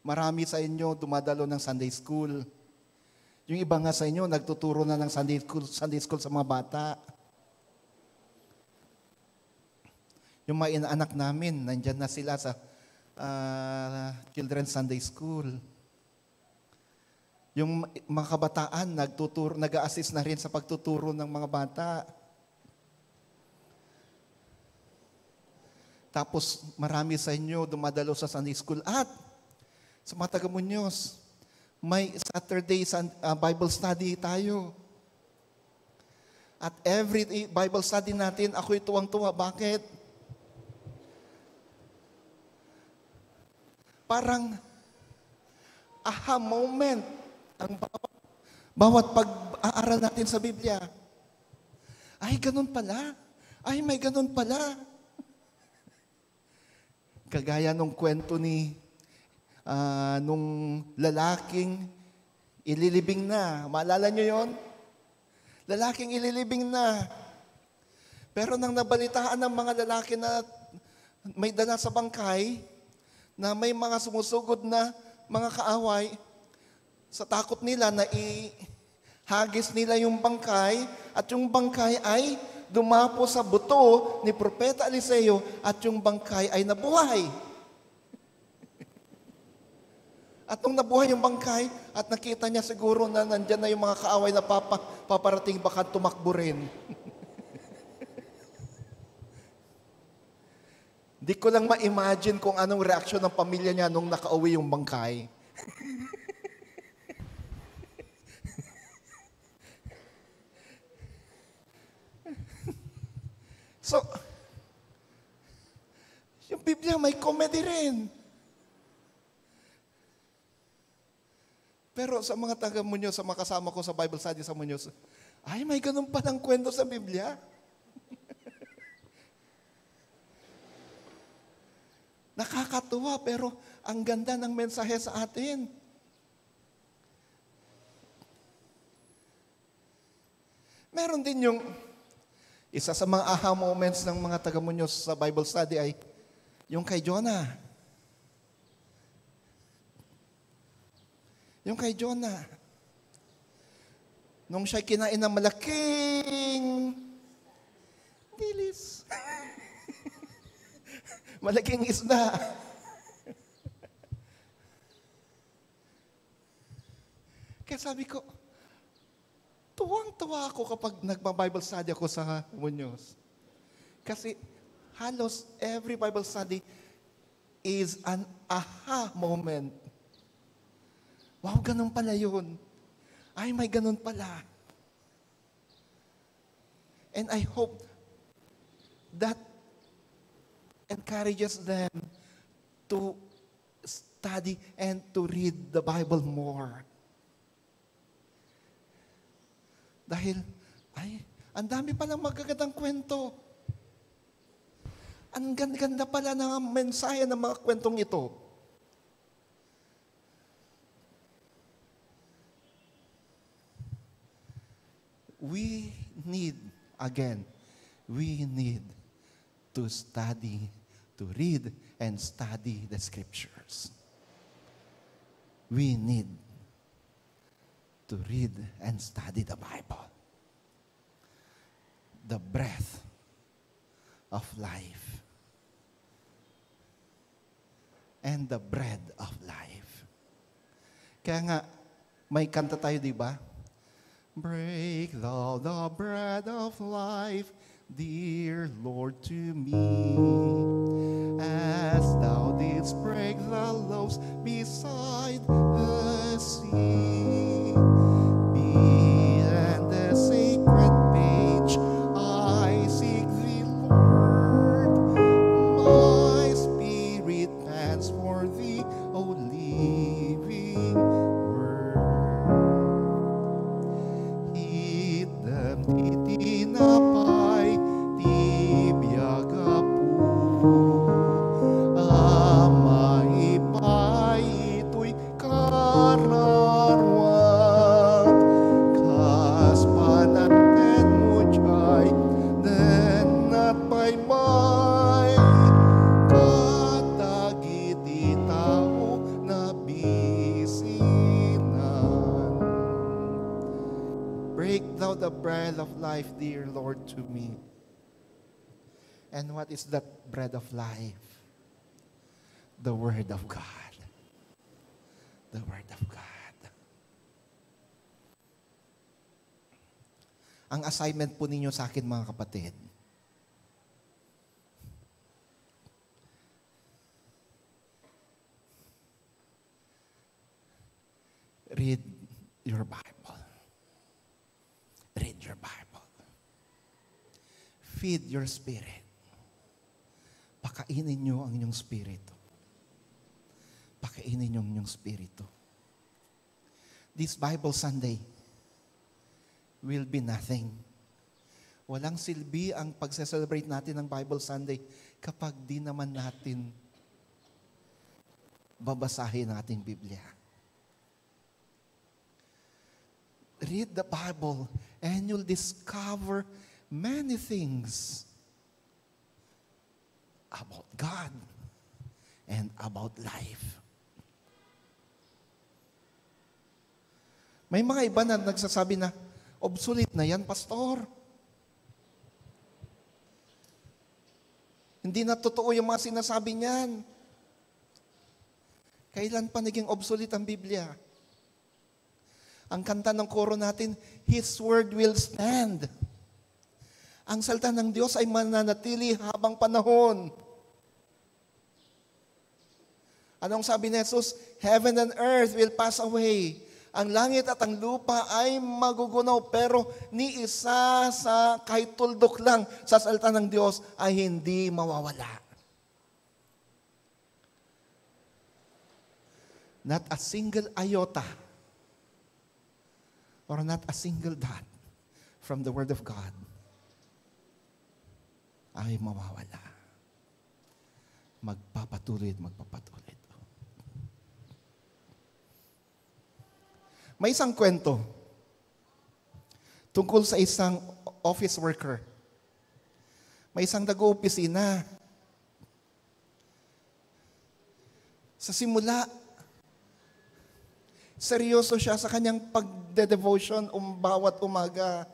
marami sa inyo dumadalo ng Sunday school. Yung iba nga sa inyo, nagtuturo na ng Sunday school sa mga bata. Yung mga inaanak namin, nandyan na sila sa Children's Sunday School. Yung mga kabataan, nag-a-assist na rin sa pagtuturo ng mga bata. Tapos, marami sa inyo dumadalo sa Sunday School. At, sa mga taga-Muñoz, may Saturday Bible study tayo. At every Bible study natin, ako'y tuwang-tuwa. Bakit? Parang aha moment ang bawat pag-aaral natin sa Biblia. Ay, ganun pala. Ay, may ganun pala. Kagaya nung kwento ni nung lalaking ililibing na. Maalala nyo yon? Lalaking ililibing na. Pero nang nabalitaan ng mga lalaki na may dala sa bangkay, na may mga sumusugod na mga kaaway, sa takot nila na ihagis nila yung bangkay, at yung bangkay ay dumapo sa buto ni Propeta Eliseo, at yung bangkay ay nabuhay. At nung nabuhay yung bangkay, at nakita niya siguro na nandyan na yung mga kaaway na paparating, baka tumakbo rin. Di ko lang ma-imagine kung anong reaksyon ng pamilya niya nung nakauwi yung bangkay. So, yung Biblia may comedy rin. Pero sa mga taga-Muñoz, sa mga kasama ko sa Bible study sa Muñoz, ay, may ganun palang kwento sa Biblia. Nakakatuwa, pero ang ganda ng mensahe sa atin. Meron din yung isa sa mga aha moments ng mga taga-Muñoz sa Bible study ay yung kay Jonah. Yung kay Jonah. Nung siya'y kinain ng malaking dilis. Malaking isda. Kaya sabi ko, tuwang-tuwa ako kapag nagba-Bible study ako sa Muñoz. Kasi halos every Bible study is an aha moment. Wow, ganun pala yun. Ay, may ganun pala. And I hope that encourages them to study and to read the Bible more. Dahil, ay, ang dami palang magagandang kwento. Ang ganda pala ng mensahe ng mga kwentong ito. We need to study, to read and study the scriptures. We need to read and study the Bible. The breath of life and the bread of life. Kaya nga, may kanta tayo, di ba? Break thou the bread of life, dear Lord, to me. As thou didst break the loaves beside the sea. Be and the sacred page, I seek thee, Lord. My spirit pants for thee, O living word. Hit them, titinapay, tibiyag apo. Amay pa ito'y kararwang. Kas pananten mo diyay, den at paymay. Katagiti tao na bisinan. Break thou the bread of life, dear Lord, to me. And what is that bread of life? The Word of God. The Word of God. Ang assignment po ninyo sa akin, mga kapatid, read your Bible. Read your Bible. Feed your spirit. Pakainin nyo ang inyong spirito. Pakainin nyo ang inyong spirito. This Bible Sunday will be nothing. Walang silbi ang pagse-celebrate natin ng Bible Sunday kapag di naman natin babasahin ang ating Biblia. Read the Bible and you'll discover many things about God and about life. May mga iba na nagsasabi na, obsolete na yan, pastor. Hindi na totoo yung mga sinasabi niyan. Kailan pa naging obsolete ang Biblia? Ang kanta ng koro natin, His Word will stand. Ang salita ng Diyos ay mananatili habang panahon. Anong sabi ni Jesus? Heaven and earth will pass away. Ang langit at ang lupa ay magugunaw, pero ni isa sa kahit tuldok lang sa salita ng Diyos ay hindi mawawala. Not a single iota or not a single dot from the Word of God ay mawawala. Magpapatuloy at magpapatuloy. May isang kwento tungkol sa isang office worker. May isang nag-oopisina. Sa simula, seryoso siya sa kanyang pagde-devotion bawat umaga.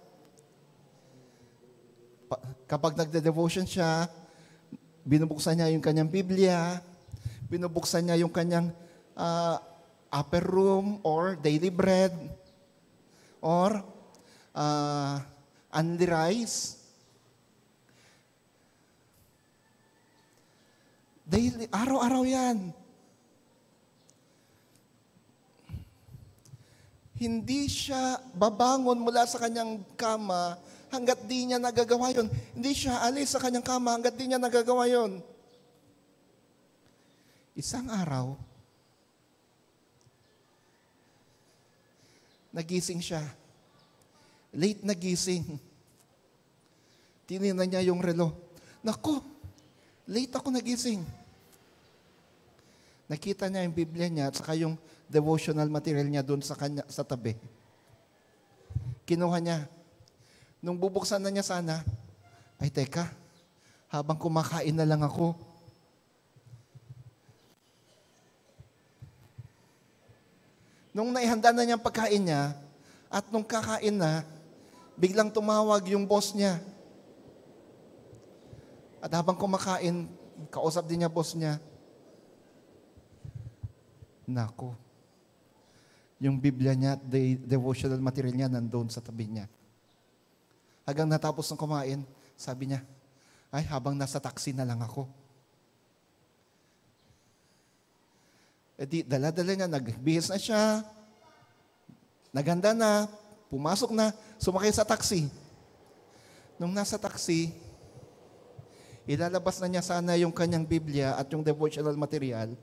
Kapag nagde-devotion siya, binubuksan niya yung kanyang Biblia, binubuksan niya yung kanyang upper room or daily bread or only rice. Daily, araw-araw yan. Hindi siya babangon mula sa kanyang kama hanggat di niya nagagawa yun. Hindi siya alis sa kanyang kama hanggat di niya nagagawa yun. Isang araw, nagising siya. Late nagising. Tinignan niya yung relo. Naku, late ako nagising. Nakita niya yung Biblia niya at saka yung devotional material niya doon sa kanya, sa tabi. Kinuha niya. Nung bubuksan na niya sana, ay teka, habang kumakain na lang ako. Nung naihanda na niya ang pagkain niya, at nung kakain na, biglang tumawag yung boss niya. At habang kumakain, kausap din niya boss niya. Nako, yung Biblia niya, devotional material niya, nandoon sa tabi niya. Hanggang natapos ng kumain, sabi niya, ay, habang nasa taxi na lang ako. E di, dala-dala niya, nagbihis na siya, naganda na, pumasok na, sumakay sa taxi. Nung nasa taxi, ilalabas na niya sana yung kanyang Biblia at yung devotional material.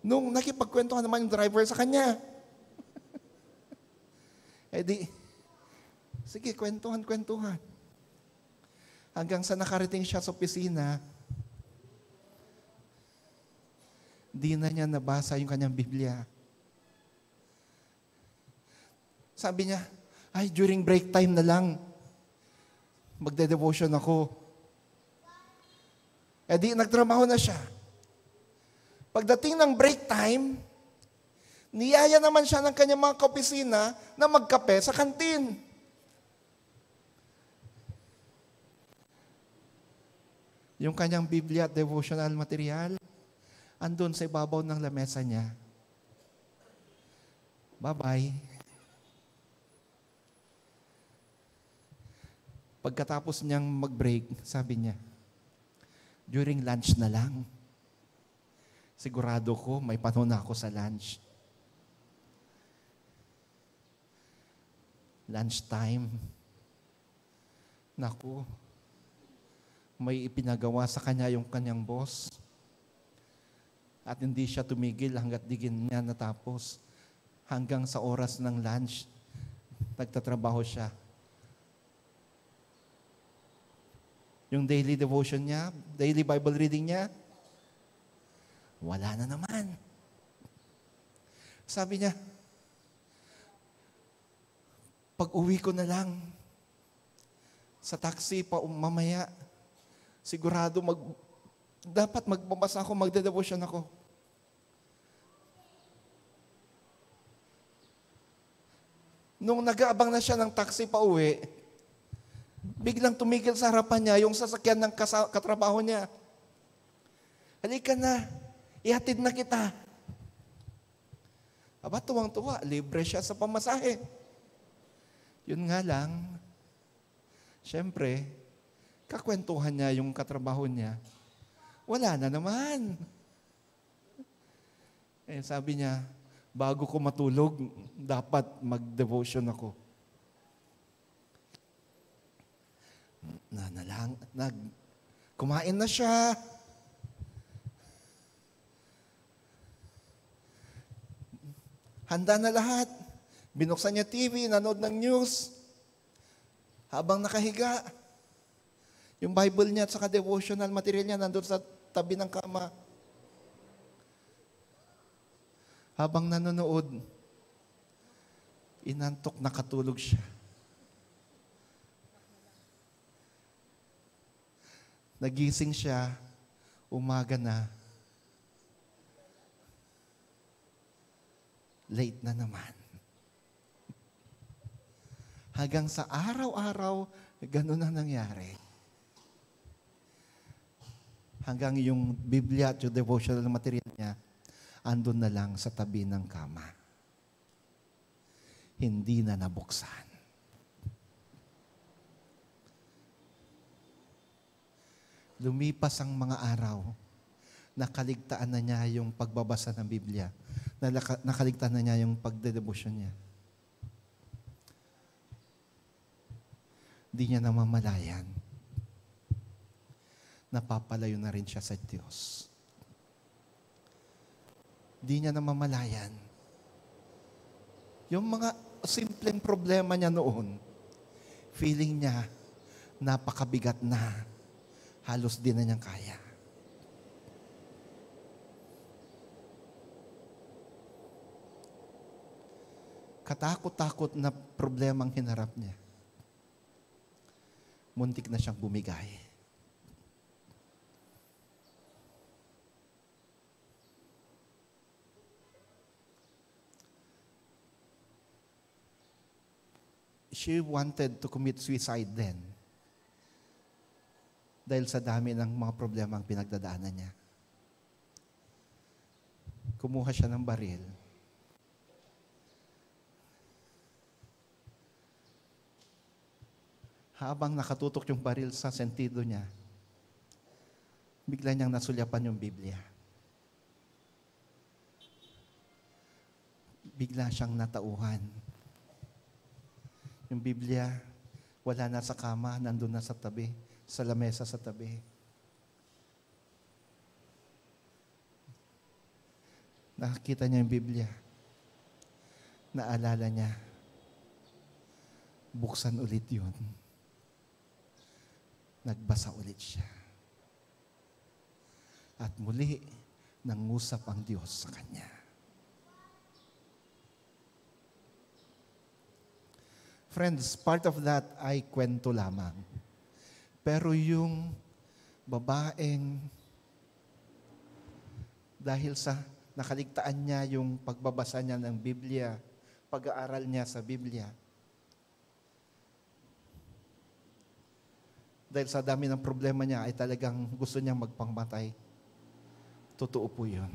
Nung nakipagkwentuhan naman yung driver sa kanya. Eh di, sige, kwentuhan. Hanggang sa nakarating siya sa opisina, di na niya nabasa yung kanyang Biblia. Sabi niya, ay, during break time na lang, magde-devotion ako. Eh di, nagtrabaho na siya. Pagdating ng break time, niyaya naman siya ng kanyang mga kaopisina na magkape sa kantin. Yung kanyang Biblia at devotional material, andun sa ibabaw ng lamesa niya. Bye-bye. Pagkatapos niyang mag-break, sabi niya, during lunch na lang. Sigurado ko, may panahon na ako sa lunch. Lunchtime. Naku, may ipinagawa sa kanya yung kanyang boss. At hindi siya tumigil hanggat di niya natapos. Hanggang sa oras ng lunch, nagtatrabaho siya. Yung daily devotion niya, daily Bible reading niya, wala na naman. Sabi niya, pag uwi ko na lang sa taxi pa mamaya, sigurado dapat magbabasa ako, magde-devotion ako. Nung nag-aabang na siya ng taxi pa uwi, biglang tumigil sa harapan niya yung sasakyan ng katrabaho niya. Halika na, ihatid na kita. Aba, tuwang-tuwa, libre siya sa pamasahe. Yun nga lang, syempre, kakwentuhan niya yung katrabaho niya. Wala na naman. Eh, sabi niya, bago ko matulog, dapat mag-devotion ako. Kumain na siya. Handa na lahat. Binuksan niya TV, nanood ng news. Habang nakahiga, yung Bible niya at saka devotional material niya nandun sa tabi ng kama. Habang nanonood, inantok, nakatulog siya. Nagising siya, umaga na. Late na naman. Hanggang sa araw-araw, ganun ang nangyari. Hanggang yung Biblia at yung devotional material niya, andun na lang sa tabi ng kama. Hindi na nabuksan. Lumipas ang mga araw, nakaligtaan na niya yung pagbabasa ng Biblia. Nakaligtaan na niya yung pagdedebosyon niya. Di niya namamalayan. Napapalayo na rin siya sa Diyos. Di niya namamalayan. Yung mga simpleng problema niya noon, feeling niya napakabigat na. Halos di na niyang kaya. Katakot-takot na problemang hinarap niya. Muntik na siyang bumigay. She wanted to commit suicide then. Dahil sa dami ng mga problema ang pinagdadaanan niya. Kumuha siya ng baril. Habang nakatutok yung baril sa sentido niya, bigla niyang nasulyapan yung Biblia. Bigla siyang natauhan. Yung Biblia, wala na sa kama, nandun na sa tabi. Sa lamesa sa tabi. Nakakita niya yung Biblia. Naalala niya. Buksan ulit yun. Nagbasa ulit siya. At muli, nangusap ang Diyos sa kanya. Friends, part of that ay kwento lamang. Pero yung babaeng, dahil sa nakaligtaan niya yung pagbabasa niya ng Biblia, pag-aaral niya sa Biblia, dahil sa dami ng problema niya ay talagang gusto niyang magpangmatay. Totoo po yun.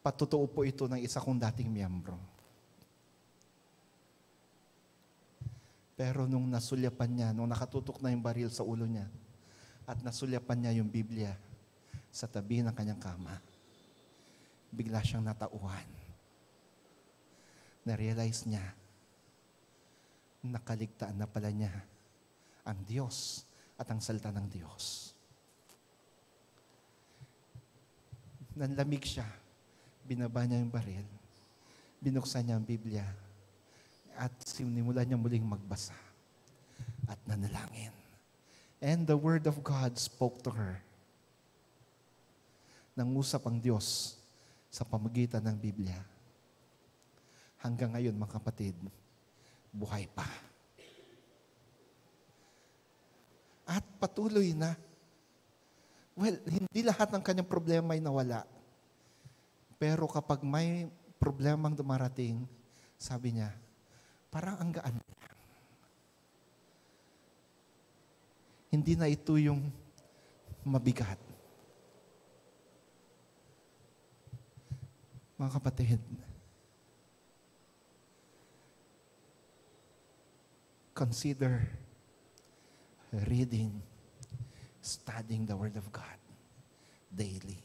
Patotoo po ito ng isa kong dating miyembro. Pero nung nasulyapan niya, nung nakatutok na yung baril sa ulo niya, at nasulyapan niya yung Biblia sa tabi ng kanyang kama, bigla siyang natauhan. Na-realize niya, nakaligtaan na pala niya ang Diyos at ang salita ng Diyos. Nanlamig siya, binaba niya yung baril, binuksan niya ang Biblia, at sinimula niya muling magbasa at nanalangin. And the Word of God spoke to her. Nangusap ang Diyos sa pamagitan ng Biblia. Hanggang ngayon, mga kapatid, buhay pa. At patuloy na. Well, hindi lahat ng kanyang problema ay nawala. Pero kapag may problemang dumarating, sabi niya, parang ang gaan. Hindi na ito yung mabigat. Mga kapatid, consider reading, studying the Word of God daily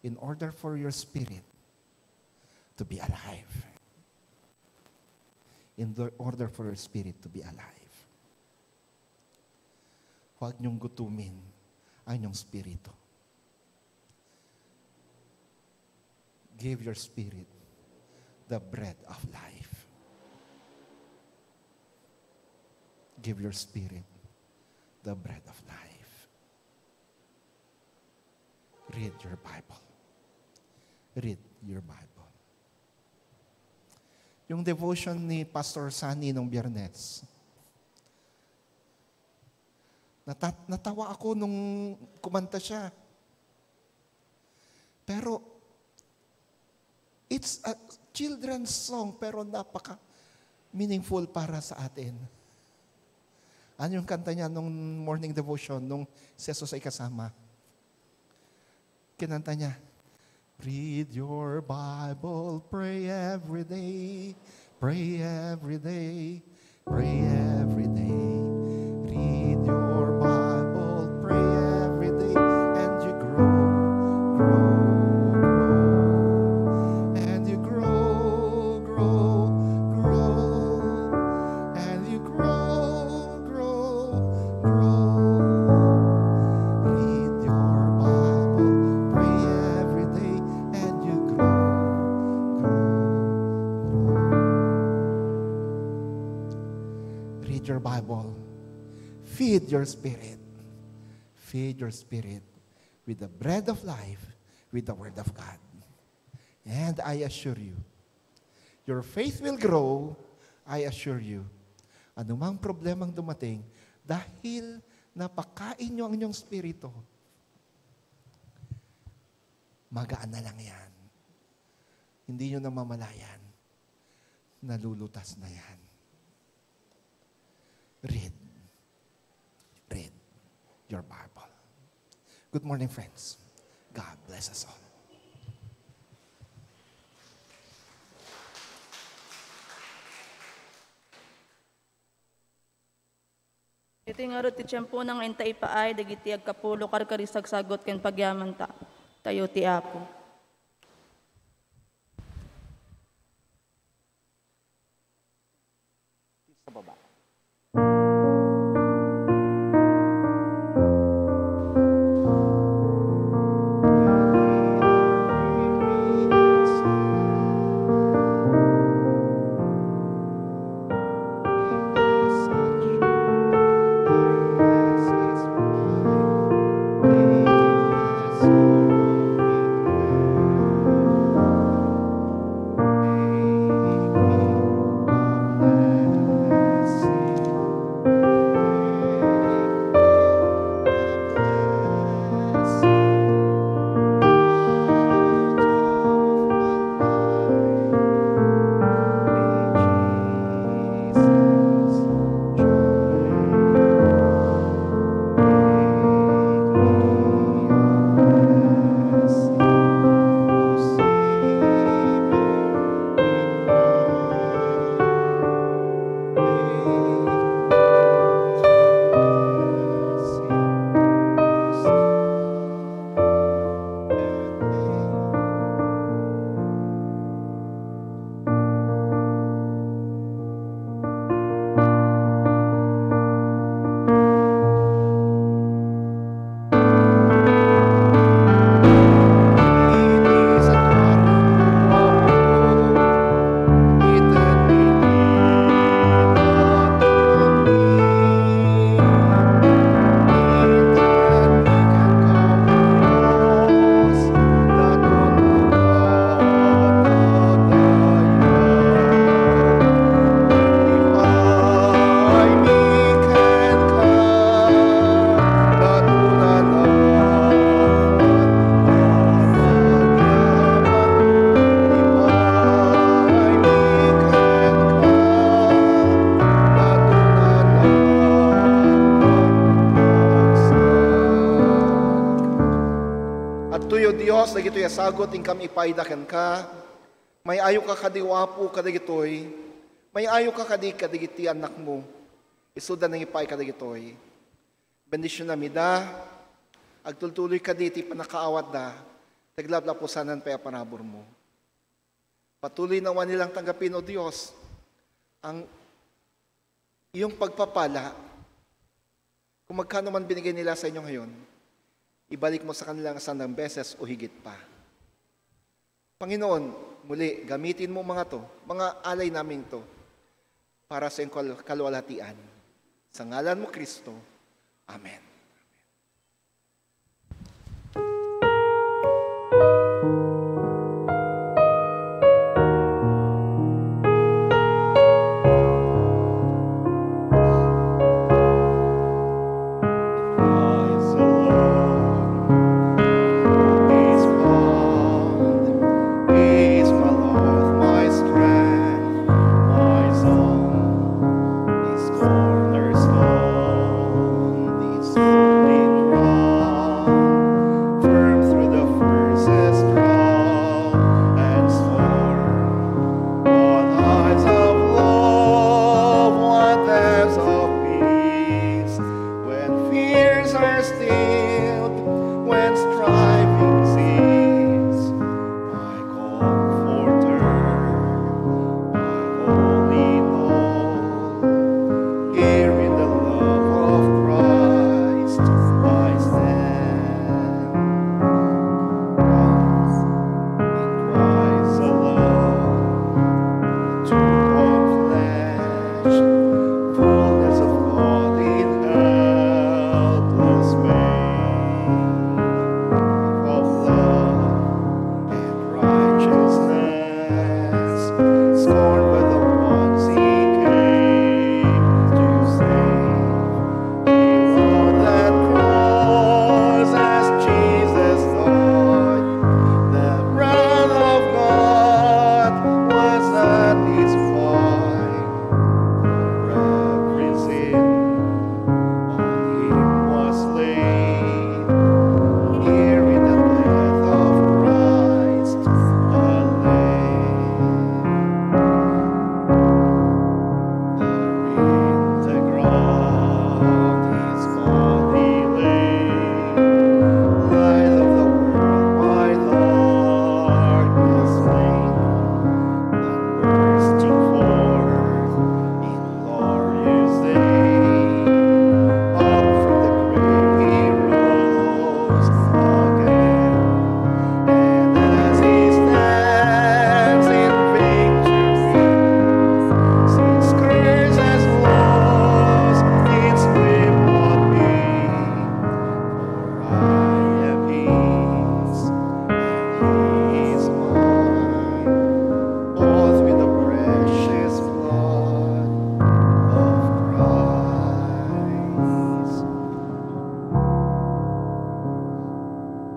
in order for your spirit to be alive. Order for your spirit to be alive. Huwag niyong gutumin ang inyong spirito. Give your spirit the bread of life. Give your spirit the bread of life. Read your Bible. Read your Bible. Yung devotion ni Pastor Sunny nung Biyernes, natawa ako nung kumanta siya. Pero, it's a children's song, pero napaka-meaningful para sa atin. Ano yung kanta niya nung morning devotion, nung si Jesus ay kasama? Kinanta niya, read your Bible, pray every day, pray every day, pray every day. Read your Bible, pray every day, and you grow, and you grow, and you grow. Read your Bible, pray every day, and you grow. Read your Bible. Feed your spirit. Feed your spirit with the bread of life, with the Word of God. And I assure you, your faith will grow, I assure you. Anumang problemang dumating, dahil napakain nyo ang inyong spirito, magaan na lang yan. Hindi nyo namamalayan. Nalulutas na yan. Read your Bible. Good morning, friends. God bless us all. Ito nga ro ti tiyempo ng intay paay, dagiti agkapulo karkarisag sagot ken pagyaman ta. Tayo ti Apo. Sa baba. Dios, dagitoy asagot ingkam ipaidakan ka. May ayo ka kadiwapo kadagitoy. May ayo ka kadagiti anak mo. Isuda nang ipay kadagitoy. Bendisyon na mida. Agtultuloy ka diti panakaawat da. Taglablapusanan pa panabor mo. Patuloy nawa nilang tanggapin, O Diyos, ang iyong pagpapala. Kung magkano man binigay nila sa inyo ngayon, ibalik mo sa kanilang 100 beses o higit pa. Panginoon, muli, gamitin mo mga to, mga alay namin to, para sa iyong kaluwalhatian. Sa ngalan mo, Kristo. Amen.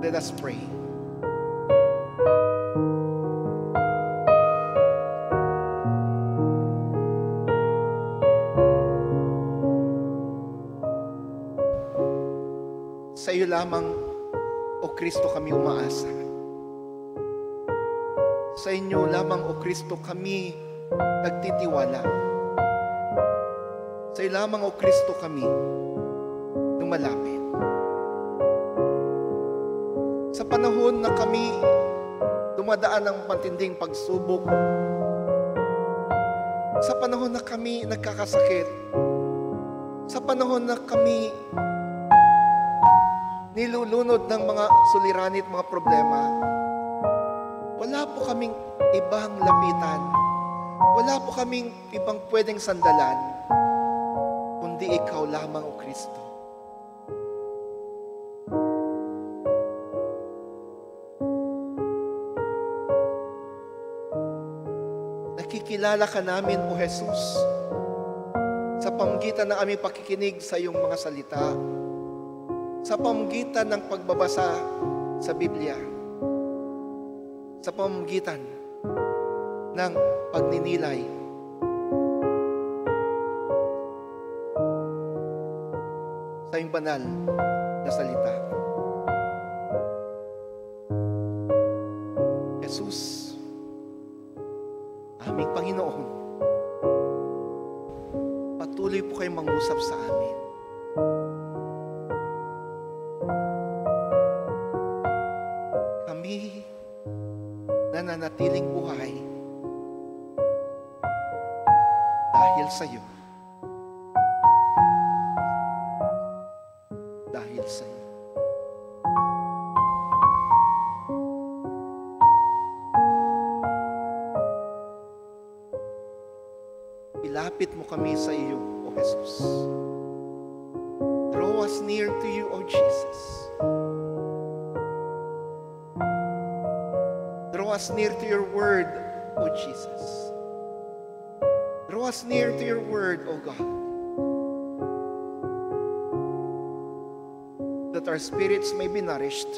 Let us pray. Sa iyo lamang, O Kristo, kami umaasa. Sa inyo lamang, O Kristo, kami nagtitiwala. Sa iyo lamang, O Kristo, kami lumalapit. Sa panahon na kami dumadaan ng matinding pagsubok, sa panahon na kami nagkakasakit, sa panahon na kami nilulunod ng mga suliranin at mga problema, wala po kaming ibang lapitan, wala po kaming ibang pwedeng sandalan, kundi ikaw lamang, O Kristo. Nakikilala ka namin, O Jesus, sa pamamagitan ng aming pakikinig sa iyong mga salita, sa pamamagitan ng pagbabasa sa Biblia, sa pamamagitan ng pagninilay sa iyong banal na salita. Panginoon, patuloy po kayong mangusap sa amin. Kami nananatiling buhay dahil sa iyo. Dahil sa iyo. Ilapit mo kami sa iyo, O Jesus. Draw us near to you, O Jesus. Draw us near to your word, O Jesus. Draw us near to your word, O God. That our spirits may be nourished.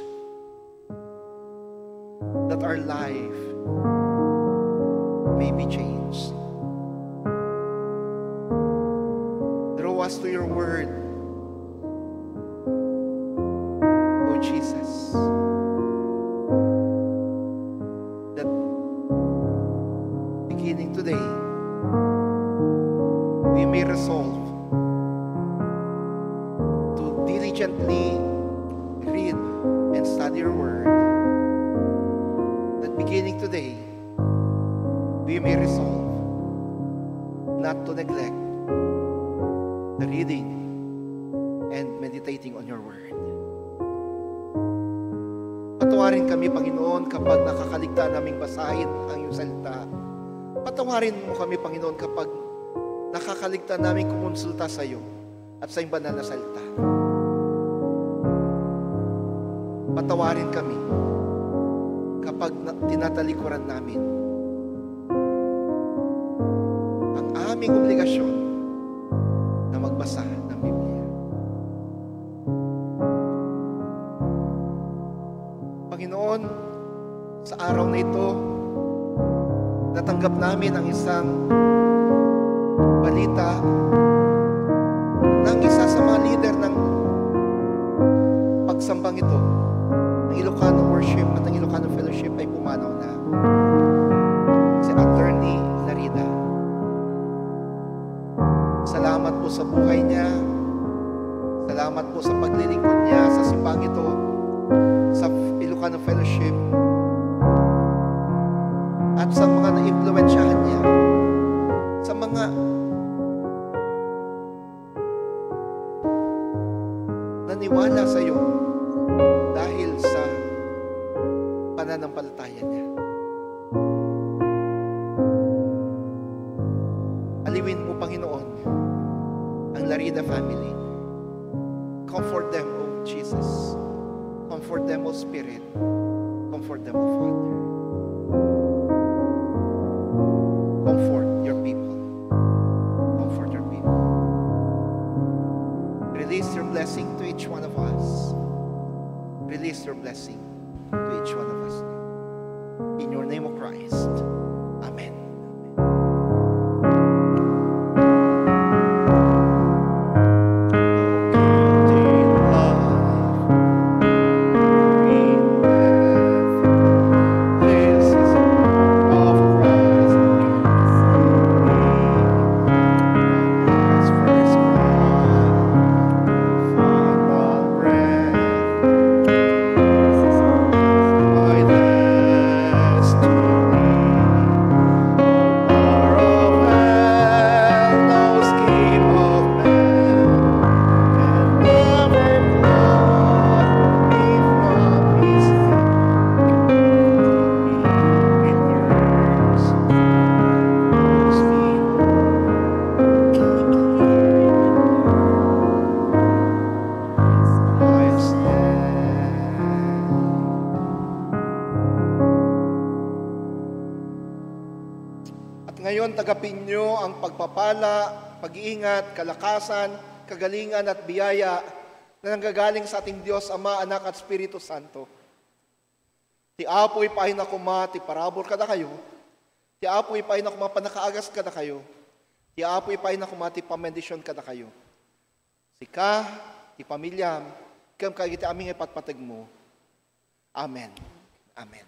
That our life may be changed. Draw us to your word, O Jesus. That beginning today, we may resolve to diligently read and study your word. That beginning today, we may resolve not to neglect the reading and meditating on your word. Patawarin kami, Panginoon, kapag nakakaligtaan naming basahin ang iyong salita. Patawarin mo kami, Panginoon, kapag nakakaligtaan namin kumonsulta sa iyo at sa iyong banal na salita. Patawarin kami kapag tinatalikuran namin ang aming obligasyon na magbasa ng Biblia. Panginoon, sa araw na ito, natanggap namin ang isang balita ng isa sa mga leader ng pagsambang ito, ng Ilocano Worship at ng Ilocano Fellowship ay pumanaw na. Si Attorney Larida. Salamat po sa buhay niya. Salamat po sa paglilingkod niya sa simbang ito, sa Ilocano Fellowship, at sa mga na-impluwensyahan niya, sa mga naniwala sa iyo dahil sa pananampalataya niya. Aliwin mo, Panginoon, ang Larida family. Comfort them, O Jesus. Comfort them, O Spirit. Comfort them, O Father. Comfort your people. Comfort your people. Release your blessing to each one of us. Release your blessing to each one of us. In your name, O Christ. Amen. Ngayon, tagapin niyo ang pagpapala, pag-iingat, kalakasan, kagalingan at biyaya na nanggagaling sa ating Diyos, Ama, Anak at Espiritu Santo. Ti apoy paay na kuma, ti parabor kada kayo. Ti apoy paay na kuma, panakaagas kada kayo. Ti apoy paay na kuma, ti pamendisyon kada kayo. Sika, ti pamilyam, kam kaya iti aming ipatpatag mo. Amen. Amen.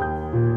Amen.